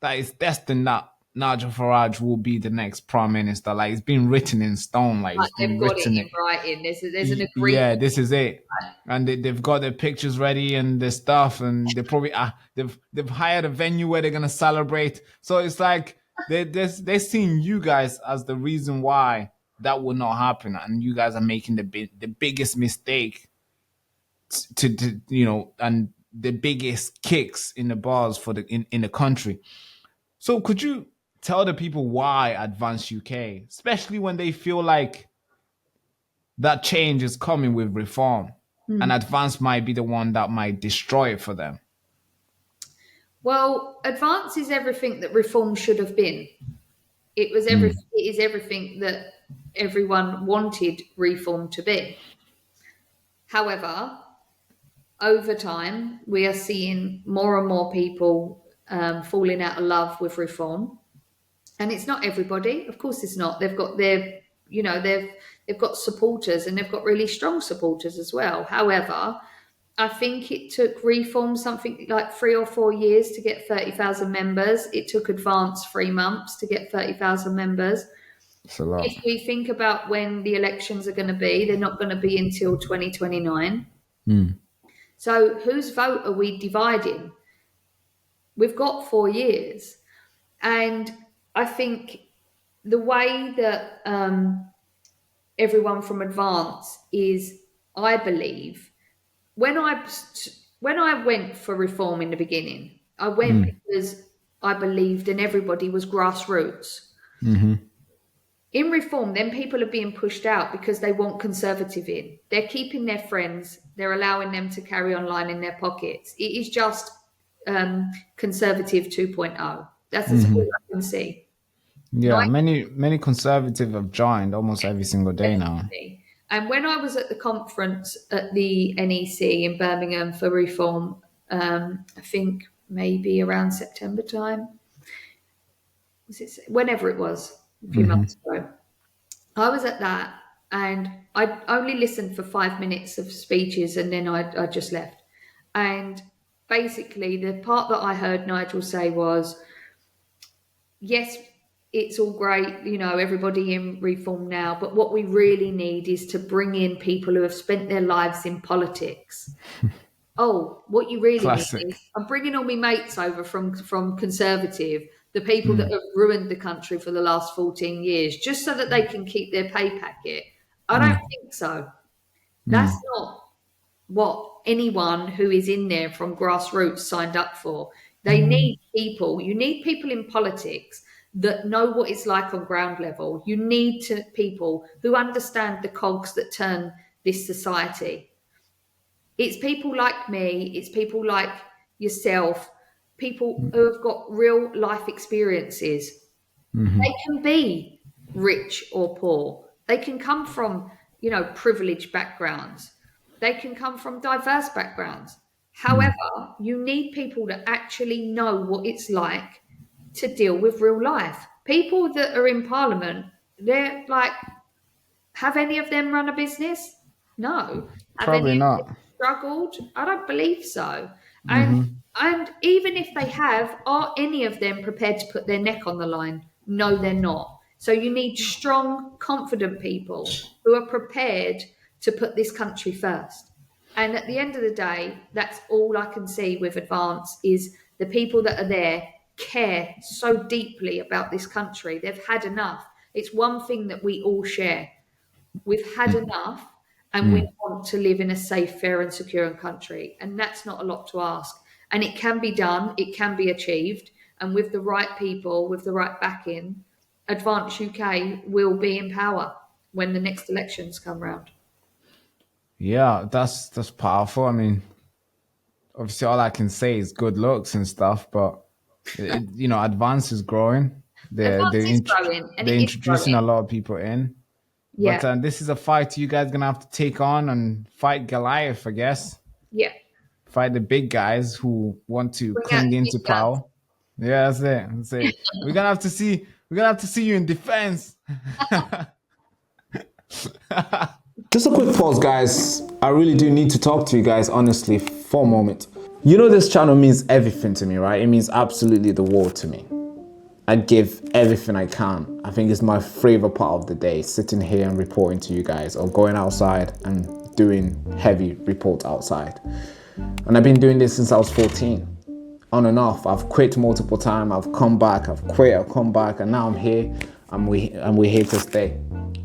that it's destined that Nigel Farage will be the next prime minister. Like, it's been written in stone. Like it's been written in writing. There's an agreement. Yeah, this is it. And they've got their pictures ready and their stuff, and they probably they've hired a venue where they're gonna celebrate. So it's like they're seeing you guys as the reason why that will not happen, and you guys are making the biggest mistake to you know, and the biggest kicks in the bars for in the country. So could you tell the people why Advance UK, especially when they feel like that change is coming with reform, and Advance might be the one that might destroy it for them? Well, Advance is everything that reform should have been. It is everything that everyone wanted reform to be. However, over time, we are seeing more and more people falling out of love with reform, and it's not everybody. Of course, it's not. They've got they've got supporters, and they've got really strong supporters as well. However, I think it took reform something like 3 or 4 years to get 30,000 members. It took Advance 3 months to get 30,000 members. It's a lot. If we think about when the elections are going to be, they're not going to be until 2029. So whose vote are we dividing? We've got 4 years. And I think the way that everyone from Advance is, I believe, when I went for reform in the beginning, I went because I believed in everybody was grassroots. In reform, then people are being pushed out because they want conservative in. They're keeping their friends. They're allowing them to carry on line in their pockets. It is just conservative 2.0. That's all I can see. Yeah, many conservatives have joined almost every single day now. And when I was at the conference at the NEC in Birmingham for reform, I think maybe around September time. Was it whenever it was, a few months ago? I was at that, and I only listened for 5 minutes of speeches, and then I just left. And basically, the part that I heard Nigel say was, yes, it's all great, you know, everybody in reform now, but what we really need is to bring in people who have spent their lives in politics. Oh, what you really need is, I'm bringing all my mates over from Conservative, the people that have ruined the country for the last 14 years, just so that they can keep their pay packet. I don't think so. That's not what anyone who is in there from grassroots signed up for. They need people. You need people in politics that know what it's like on ground level. You need people who understand the cogs that turn this society. It's people like me, it's people like yourself, people who have got real life experiences. They can be rich or poor. They can come from, you know, privileged backgrounds. They can come from diverse backgrounds. However, you need people that actually know what it's like to deal with real life. People that are in Parliament, they're like, have any of them run a business? No. Probably not. Struggled? I don't believe so. And even if they have, are any of them prepared to put their neck on the line? No, they're not. So you need strong, confident people who are prepared to put this country first. And at the end of the day, that's all I can see with Advance is the people that are there care so deeply about this country. They've had enough. It's one thing that we all share. We've had enough. And we want to live in a safe, fair and secure country. And that's not a lot to ask. And it can be done. It can be achieved. And with the right people, with the right backing, Advance UK will be in power when the next elections come round. Yeah, that's powerful. I mean, obviously all I can say is good looks and stuff, but you know, Advance is growing. They're introducing a lot of people in. Yeah. But this is a fight you guys gonna have to take on and fight Goliath, I guess. Yeah. Fight the big guys who want to cling into power. Yeah, that's it. That's it. We're gonna have to see you in defense. Just a quick pause, guys. I really do need to talk to you guys honestly for a moment. You know, this channel means everything to me, right? It means absolutely the world to me. I give everything I can. I think it's my favorite part of the day, sitting here and reporting to you guys, or going outside and doing heavy reports outside. And I've been doing this since I was 14, on and off. I've quit multiple times. I've come back. I've quit. I've come back, and now I'm here. And we're here to stay.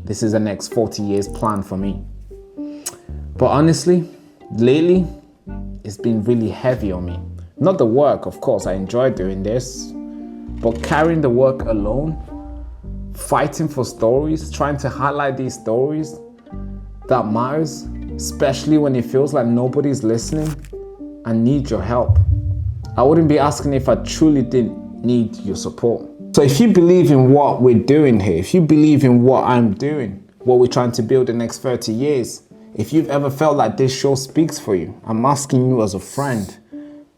This is the next 40 years plan for me. But honestly, lately, it's been really heavy on me. Not the work, of course. I enjoy doing this. But carrying the work alone, fighting for stories, trying to highlight these stories that matters, especially when it feels like nobody's listening, I need your help. I wouldn't be asking if I truly didn't need your support. So if you believe in what we're doing here, if you believe in what I'm doing, what we're trying to build the next 30 years, if you've ever felt like this show speaks for you, I'm asking you as a friend,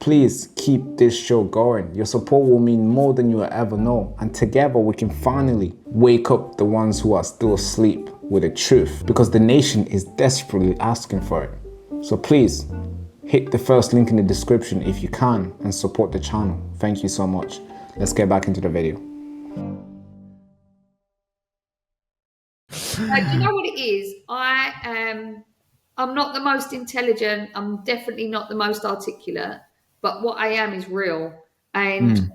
please keep this show going. Your support will mean more than you will ever know. And together we can finally wake up the ones who are still asleep with the truth, because the nation is desperately asking for it. So please hit the first link in the description if you can and support the channel. Thank you so much. Let's get back into the video. Do you know what it is? I'm not the most intelligent. I'm definitely not the most articulate. But what I am is real. And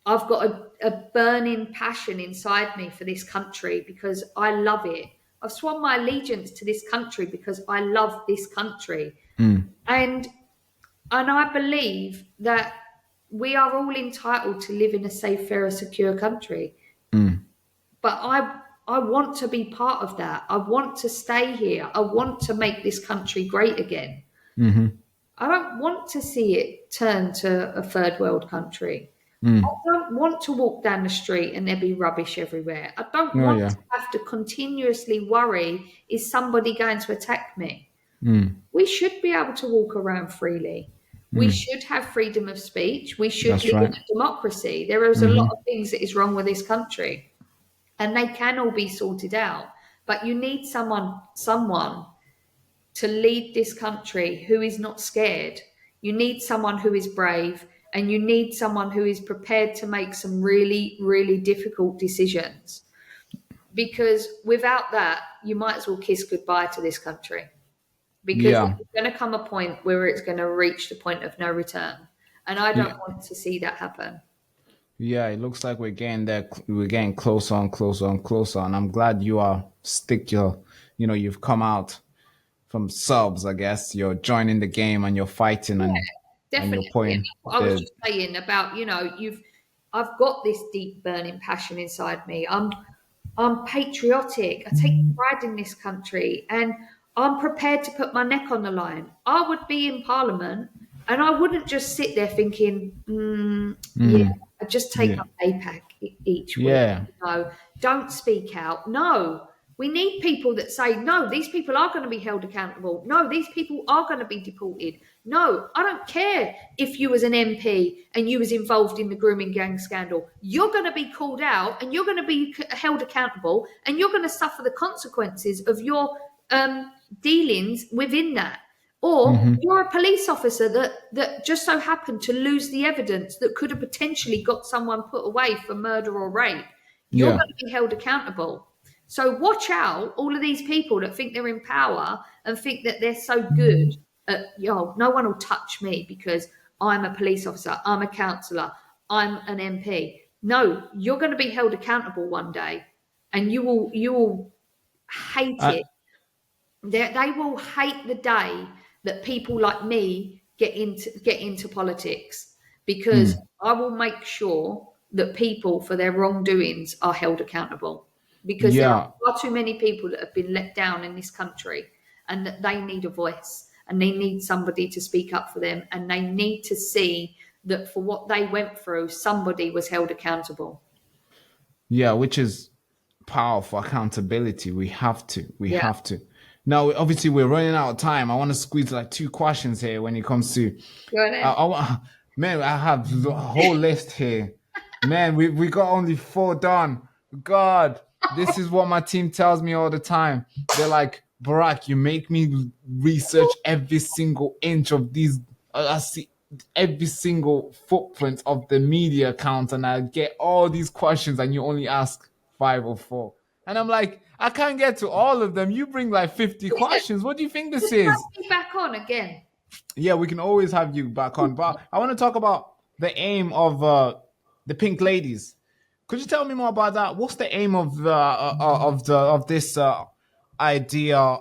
I've got a burning passion inside me for this country because I love it. I've sworn my allegiance to this country because I love this country. And I believe that we are all entitled to live in a safe, fair, and secure country. But I want to be part of that. I want to stay here. I want to make this country great again. I don't want to see it turn to a third world country. I don't want to walk down the street and there be rubbish everywhere. I don't want to have to continuously worry, is somebody going to attack me? We should be able to walk around freely. We should have freedom of speech. We should That's live right. in a democracy. There is a lot of things that is wrong with this country, and they can all be sorted out. But you need someone to lead this country who is not scared. You need someone who is brave, and you need someone who is prepared to make some really, really difficult decisions. Because without that, you might as well kiss goodbye to this country. Because there's going to come a point where it's going to reach the point of no return. And I don't want to see that happen. Yeah, it looks like we're getting there. We're getting closer and closer and closer. And I'm glad you've come out from subs, I guess. You're joining the game and you're fighting and Definitely. and I was just saying about, I've got this deep burning passion inside me. I'm patriotic. I take pride in this country, and I'm prepared to put my neck on the line. I would be in Parliament, and I wouldn't just sit there thinking, I'd just take a pay pack each week. Yeah. No, don't speak out. No, we need people that say, no, these people are going to be held accountable. No, these people are going to be deported. No, I don't care if you was an MP and you was involved in the grooming gang scandal. You're going to be called out, and you're going to be held accountable, and you're going to suffer the consequences of your dealings within that. Or you're a police officer that just so happened to lose the evidence that could have potentially got someone put away for murder or rape. You're going to be held accountable. So watch out, all of these people that think they're in power and think that they're so good at, no one will touch me because I'm a police officer, I'm a councillor, I'm an MP. No, you're going to be held accountable one day, and you will hate it. They will hate the day that people like me get into politics, because I will make sure that people for their wrongdoings are held accountable, because there are far too many people that have been let down in this country, and that they need a voice, and they need somebody to speak up for them, and they need to see that for what they went through, somebody was held accountable. Yeah, which is powerful accountability. We have to. Have to. Now, obviously, we're running out of time. I want to squeeze like 2 questions here when it comes to. Man, I have a whole list here. Man, we got only 4 done. God, this is what my team tells me all the time. They're like, Barak, you make me research every single inch of these. I see every single footprint of the media account, and I get all these questions, and you only ask 5 or 4. And I'm like, I can't get to all of them. You bring like 50 questions. What do you think this is? Have me back on again. Yeah, we can always have you back on. But I want to talk about the aim of the Pink Ladies. Could you tell me more about that? What's the aim of this idea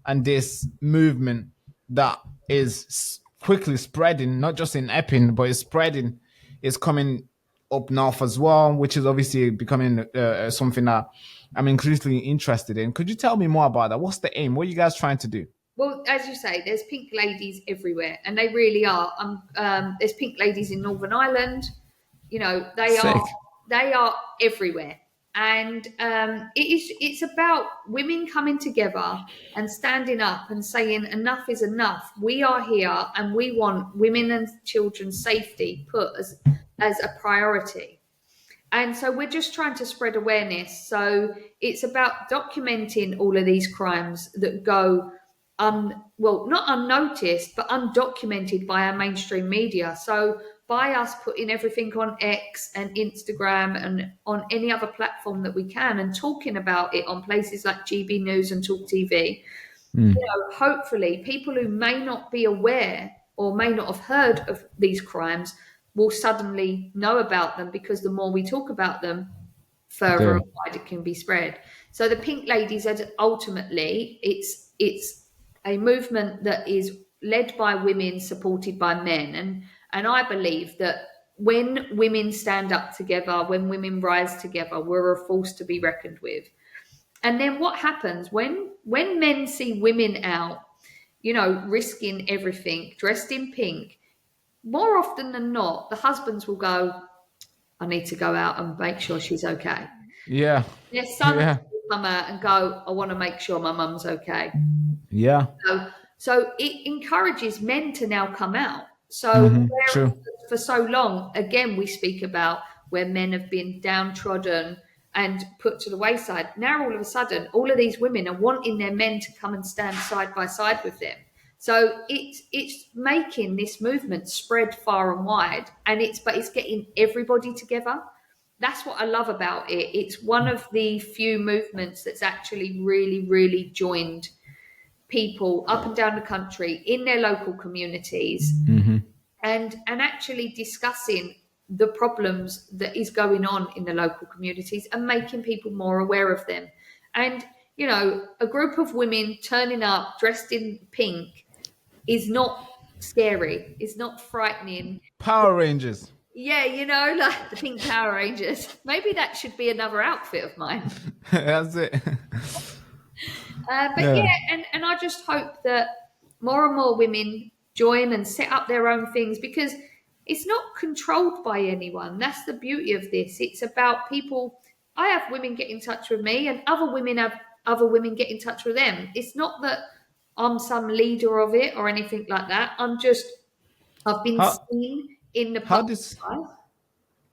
and this movement that is quickly spreading, not just in Epping, but it's spreading. It's coming up north as well, which is obviously becoming something that I'm increasingly interested in. Could you tell me more about that? What's the aim? What are you guys trying to do? Well, as you say, there's pink ladies everywhere, and they really are. There's pink ladies in Northern Ireland. They are everywhere, and it's about women coming together and standing up and saying enough is enough. We are here, and we want women and children's safety put as a priority. And so we're just trying to spread awareness. So it's about documenting all of these crimes that go not unnoticed, but undocumented by our mainstream media. So by us putting everything on X and Instagram and on any other platform that we can, and talking about it on places like GB News and Talk TV, hopefully people who may not be aware or may not have heard of these crimes will suddenly know about them, because the more we talk about them, further and wide it can be spread. So the Pink Ladies, ultimately, it's a movement that is led by women, supported by men. And I believe that when women stand up together, when women rise together, we're a force to be reckoned with. And then what happens when men see women out, risking everything, dressed in pink, more often than not, the husbands will go, I need to go out and make sure she's okay. Yeah. Their sons will come out and go, I want to make sure my mum's okay. Yeah. So it encourages men to now come out. So True. for so long, again, we speak about where men have been downtrodden and put to the wayside. Now, all of a sudden, all of these women are wanting their men to come and stand side by side with them. So it's making this movement spread far and wide, and it's getting everybody together. That's what I love about it. It's one of the few movements that's actually really, really joined people up and down the country in their local communities, and actually discussing the problems that is going on in the local communities and making people more aware of them. And, you know, a group of women turning up dressed in pink is not scary. It's not frightening. Power Rangers. Yeah, you know, like the Pink Power Rangers. Maybe that should be another outfit of mine. That's it. But and I just hope that more and more women join and set up their own things, because it's not controlled by anyone. That's the beauty of this. It's about people. I have women get in touch with me, and other women have other women get in touch with them. It's not that I'm some leader of it or anything like that. I've been seen in the public life.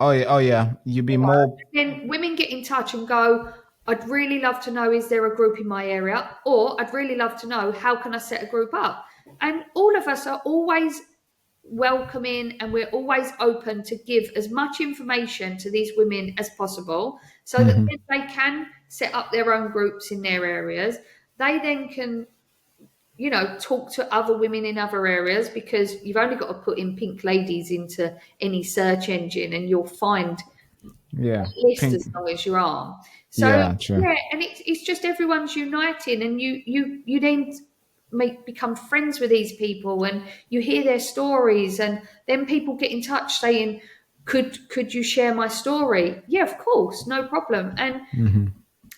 Oh yeah. You be more. Then women get in touch and go, I'd really love to know, is there a group in my area? Or I'd really love to know, how can I set a group up? And all of us are always welcoming, and we're always open to give as much information to these women as possible, so that then they can set up their own groups in their areas. They then can, you know, talk to other women in other areas, because you've only got to put in pink ladies into any search engine and you'll find a list as long as your arm. So and it's just everyone's uniting, and you then become friends with these people, and you hear their stories, and then people get in touch saying, could you share my story? Yeah, of course, no problem. And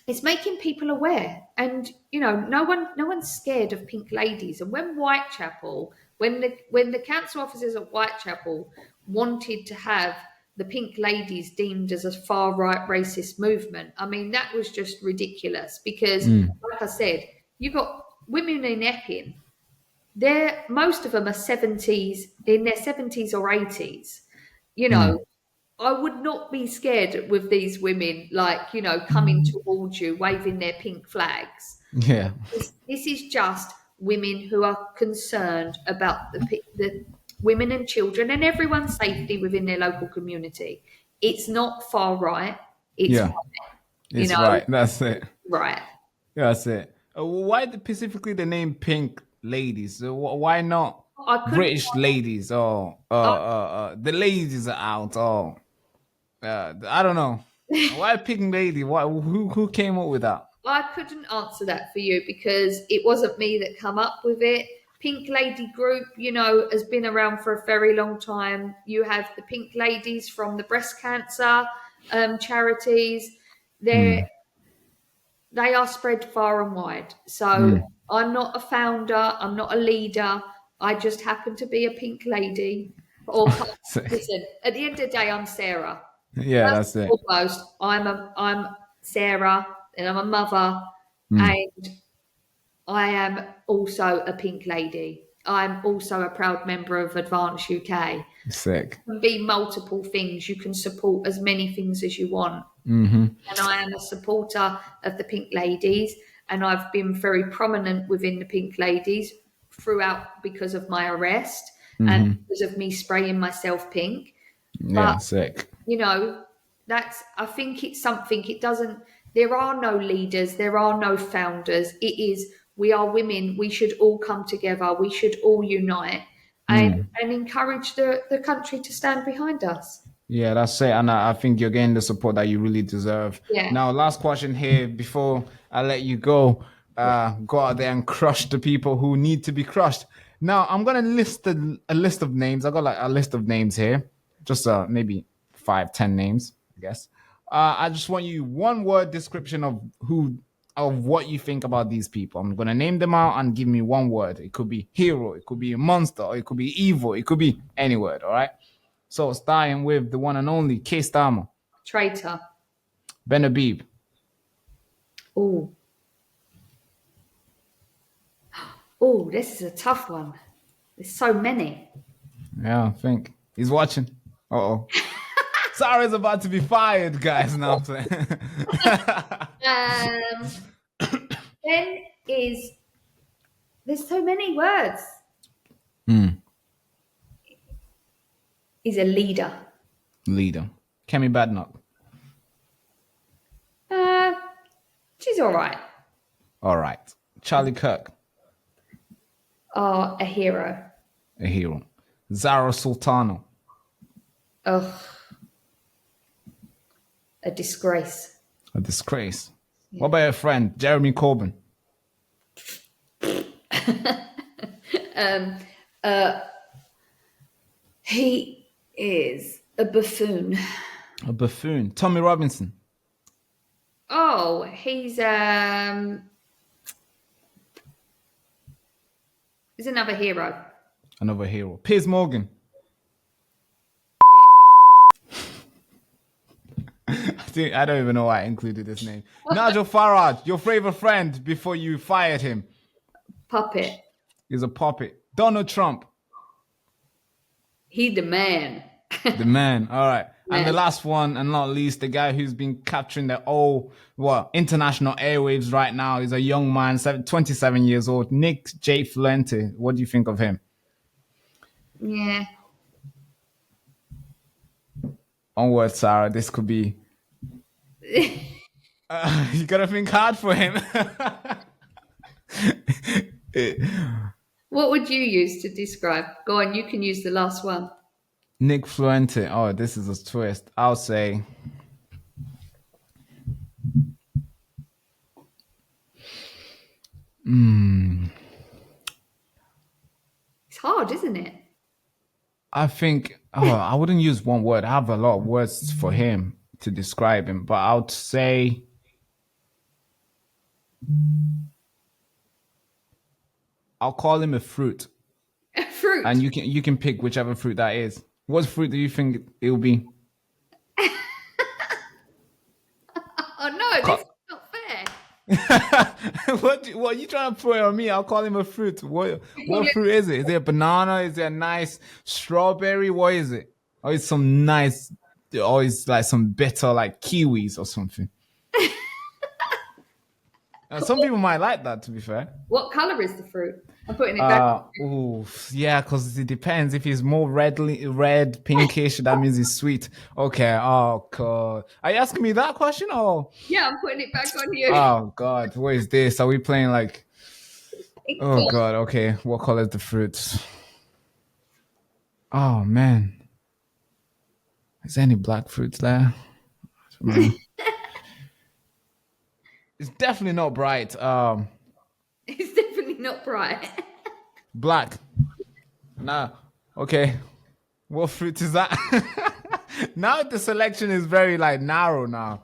it's making people aware, and you know, no one's scared of pink ladies. And when Whitechapel, when the council officers at Whitechapel wanted to have the pink ladies deemed as a far right racist movement, I mean, that was just ridiculous, because like I said, you got women in Epping, most of them are 70s, in their 70s or 80s, you know. I would not be scared with these women, like, you know, coming towards you, waving their pink flags. Yeah. This is just women who are concerned about the women and children and everyone's safety within their local community. It's not far right. It's right. It's right. That's it. Right. That's it. Why specifically the name Pink Ladies? Why not British ladies? Or the ladies are out? Or I don't know. Why Pink Lady? Who came up with that? I couldn't answer that for you, because it wasn't me that come up with it. Pink Lady Group, you know, has been around for a very long time. You have the Pink Ladies from the breast cancer charities. They are spread far and wide. So I'm not a founder. I'm not a leader. I just happen to be a pink lady. Or listen, at the end of the day, I'm Sarah. Yeah, that's it. Almost, I'm Sarah, and I'm a mother, and I am also a pink lady. I'm also a proud member of Advance UK. Sick. You can be multiple things. You can support as many things as you want. And I am a supporter of the Pink Ladies, and I've been very prominent within the Pink Ladies throughout, because of my arrest and because of me spraying myself pink. Yeah, sick. You know, I think it's something, there are no leaders, there are no founders. It is, we are women, we should all come together, we should all unite and encourage the country to stand behind us. Yeah, that's it. And I think you're getting the support that you really deserve. Yeah. Now, last question here before I let you go. Go out there and crush the people who need to be crushed. Now, I'm going to list a list of names. I got like a list of names here. Just maybe 5-10 names, I guess. I just want you one word description of what you think about these people. I'm going to name them out and give me one word. It could be hero, it could be a monster, or it could be evil, it could be any word, all right? So starting with the one and only K Starmer. Traitor. Ben Habib. Oh, this is a tough one. There's so many. Yeah, I think he's watching. Uh-oh. Sarah's about to be fired, guys. Now playing. Then is there's so many words. Is a leader. Leader. Kemi Badnock. She's all right. All right. Charlie Kirk. A hero. A hero. Zara Sultano. Ugh. A disgrace. A disgrace. Yeah. What about your friend, Jeremy Corbyn? He is a buffoon. A buffoon. Tommy Robinson. Oh, he's another hero. Another hero. Piers Morgan. I don't even know why I included this name. Nigel Farage, your favorite friend before you fired him. Puppet. He's a puppet. Donald Trump. He the man. The man. All right. Man. And the last one, and not least, the guy who's been capturing the international airwaves right now is a young man, 27 years old, Nick J. Flente. What do you think of him? Yeah. Onward, Sarah. This could be... you gotta think hard for him. What would you use to describe? Go on, you can use the last one. Nick Fluente. Oh, this is a twist. I'll say... It's hard, isn't it? I think... I wouldn't use one word. I have a lot of words for him to describe him, but I would say... I'll call him a fruit. A fruit? And you can pick whichever fruit that is. What fruit do you think it will be? Oh no, this is not fair. What are you trying to put on me? I'll call him a fruit. What fruit is it? Is it a banana? Is it a nice strawberry? What is it? Or it's some nice, or it's like some bitter like kiwis or something. Some people might like that, to be fair. What color is the fruit? I'm putting it back. Yeah, because it depends. If it's more red, pinkish, that means it's sweet. Okay. Oh God, are you asking me that question or? Yeah, I'm putting it back on you. Oh God, what is this? Are we playing like? Oh God. Okay, what color is the fruit? Oh man, is there any black fruits there? It's definitely not bright. It's definitely not bright. Black. Nah. Okay. What fruit is that? Now the selection is very like narrow now.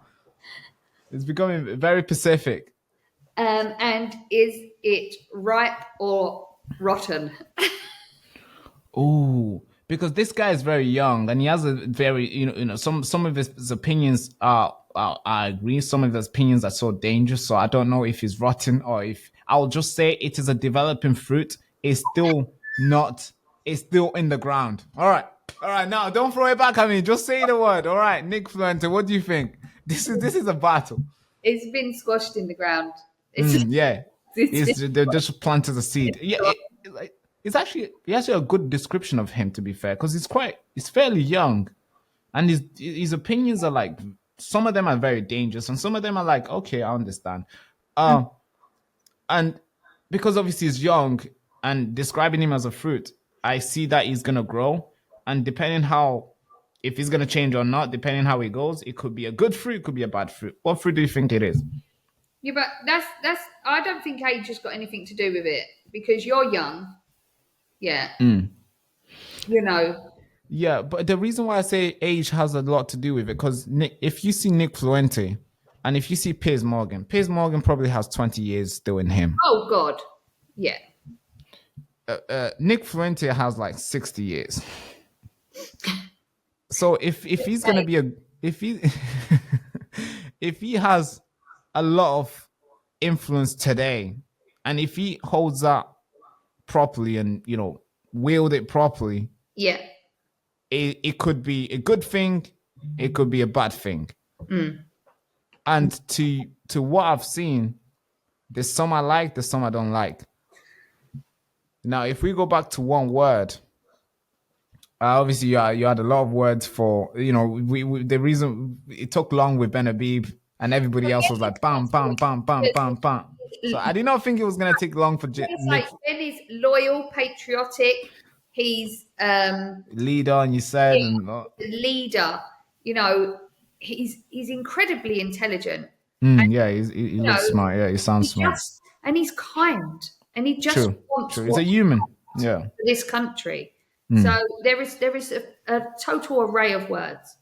It's becoming very specific. And is it ripe or rotten? Oh, because this guy is very young and he has a very, some of his opinions are, I agree. Some of his opinions are so dangerous. So I don't know if he's rotten or if I'll just say it is a developing fruit. It's still in the ground. All right. Now don't throw it back at me. Just say the word. All right. Nick Fluente, what do you think? This is a battle. It's been squashed in the ground. Yeah. They just planted a seed. Yeah. It's actually a good description of him, to be fair, because he's fairly young, and his opinions are like, some of them are very dangerous, and some of them are like, okay, I understand. And because obviously he's young, and describing him as a fruit, I see that he's gonna grow, and depending if he's gonna change or not, depending how he goes, it could be a good fruit, it could be a bad fruit. What fruit do you think it is? Yeah, but that's. I don't think age has got anything to do with it because you're young. Yeah. Yeah, but the reason why I say age has a lot to do with it, because if you see Nick Fluente and if you see Piers Morgan probably has 20 years still in him. Oh God, yeah. Nick Fluente has like 60 years. So if he's gonna be if he has a lot of influence today, and if he holds that properly and wield it properly, Yeah. It could be a good thing, it could be a bad thing. And to what I've seen, there's some I like, there's some I don't like. Now, if we go back to one word, obviously you had a lot of words for, we the reason it took long with Ben Habib and everybody else was like bam, bam, bam, bam, bam, bam. So I did not think it was going to take long for Ben is loyal, patriotic. He's leader, and you said, leader. He's incredibly intelligent. He looks smart. Yeah, he sounds smart. And he's kind, and he just wants. True. He's a human. Yeah. For this country. So there is a total array of words.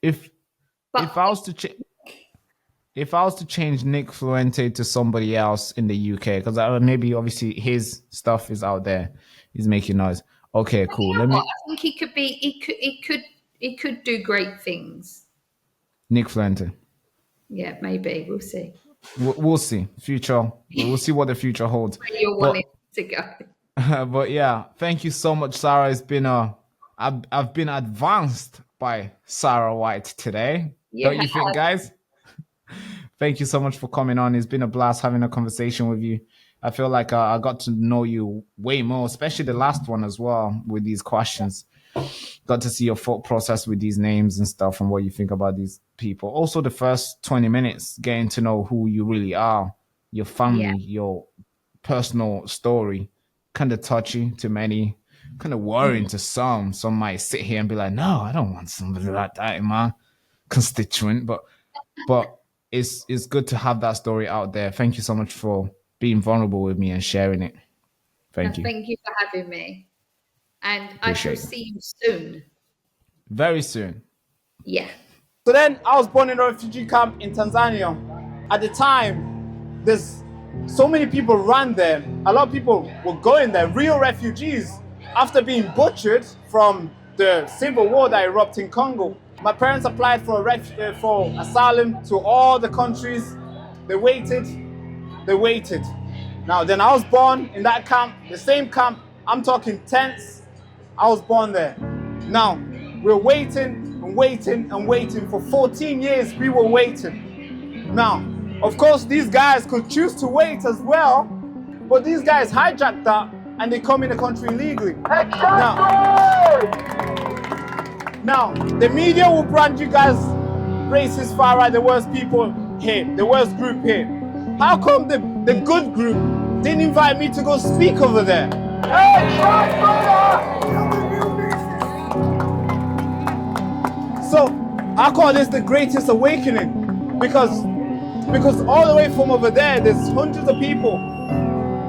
If I was to change Nick Fuente to somebody else in the UK, because maybe obviously his stuff is out there, he's making noise. Okay, cool. I think he could be. He could do great things. Nick Fuente. Yeah, maybe we'll see. We'll see. Future. We'll see what the future holds. Where you're wanting to go. But yeah, thank you so much, Sarah. It's been I've been advanced by Sarah White today. Don't you think, guys? Thank you so much for coming on. It's been a blast having a conversation with you. I feel like I got to know you way more, especially the last one as well with these questions. Got to see your thought process with these names and stuff and what you think about these people. Also, the first 20 minutes, getting to know who you really are, your family, your personal story. Kind of touchy to many, kind of worrying to some. Some might sit here and be like, no, I don't want somebody like that in my constituent. But it's good to have that story out there. Thank you so much for being vulnerable with me and sharing it. Thank you. Thank you for having me. And I shall see you soon. Very soon. Yeah. So then I was born in a refugee camp in Tanzania. At the time, there's so many people ran there. A lot of people were going there, real refugees, after being butchered from the civil war that erupted in Congo. My parents applied for asylum to all the countries. They waited. Now, then I was born in that camp, the same camp. I'm talking tents. I was born there. Now, we're waiting and waiting and waiting. For 14 years, we were waiting. Now, of course, these guys could choose to wait as well, but these guys hijacked that and they come in the country illegally. Now, the media will brand you guys racist, far right, the worst people here, the worst group here. How come the good group didn't invite me to go speak over there? So I call this the greatest awakening because all the way from over there, there's hundreds of people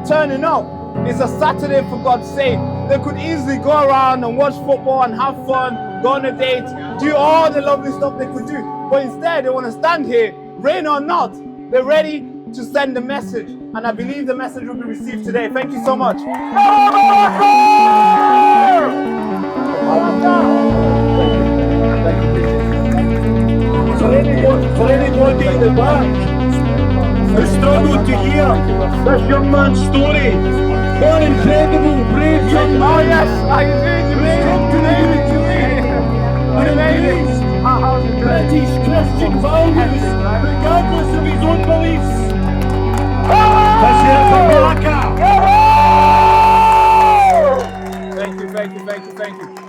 turning up. It's a Saturday, for God's sake. They could easily go around and watch football and have fun, go on a date, do all the lovely stuff they could do. But instead, they want to stand here, rain or not. They're ready to send the message. And I believe the message will be received today. Thank you so much. For anybody in the back who struggled to hear this young man's story, what incredible, brave young man. Oh yes, I agree. British Christian values, regardless of his own beliefs. Let's hear it for Baraka. Thank you.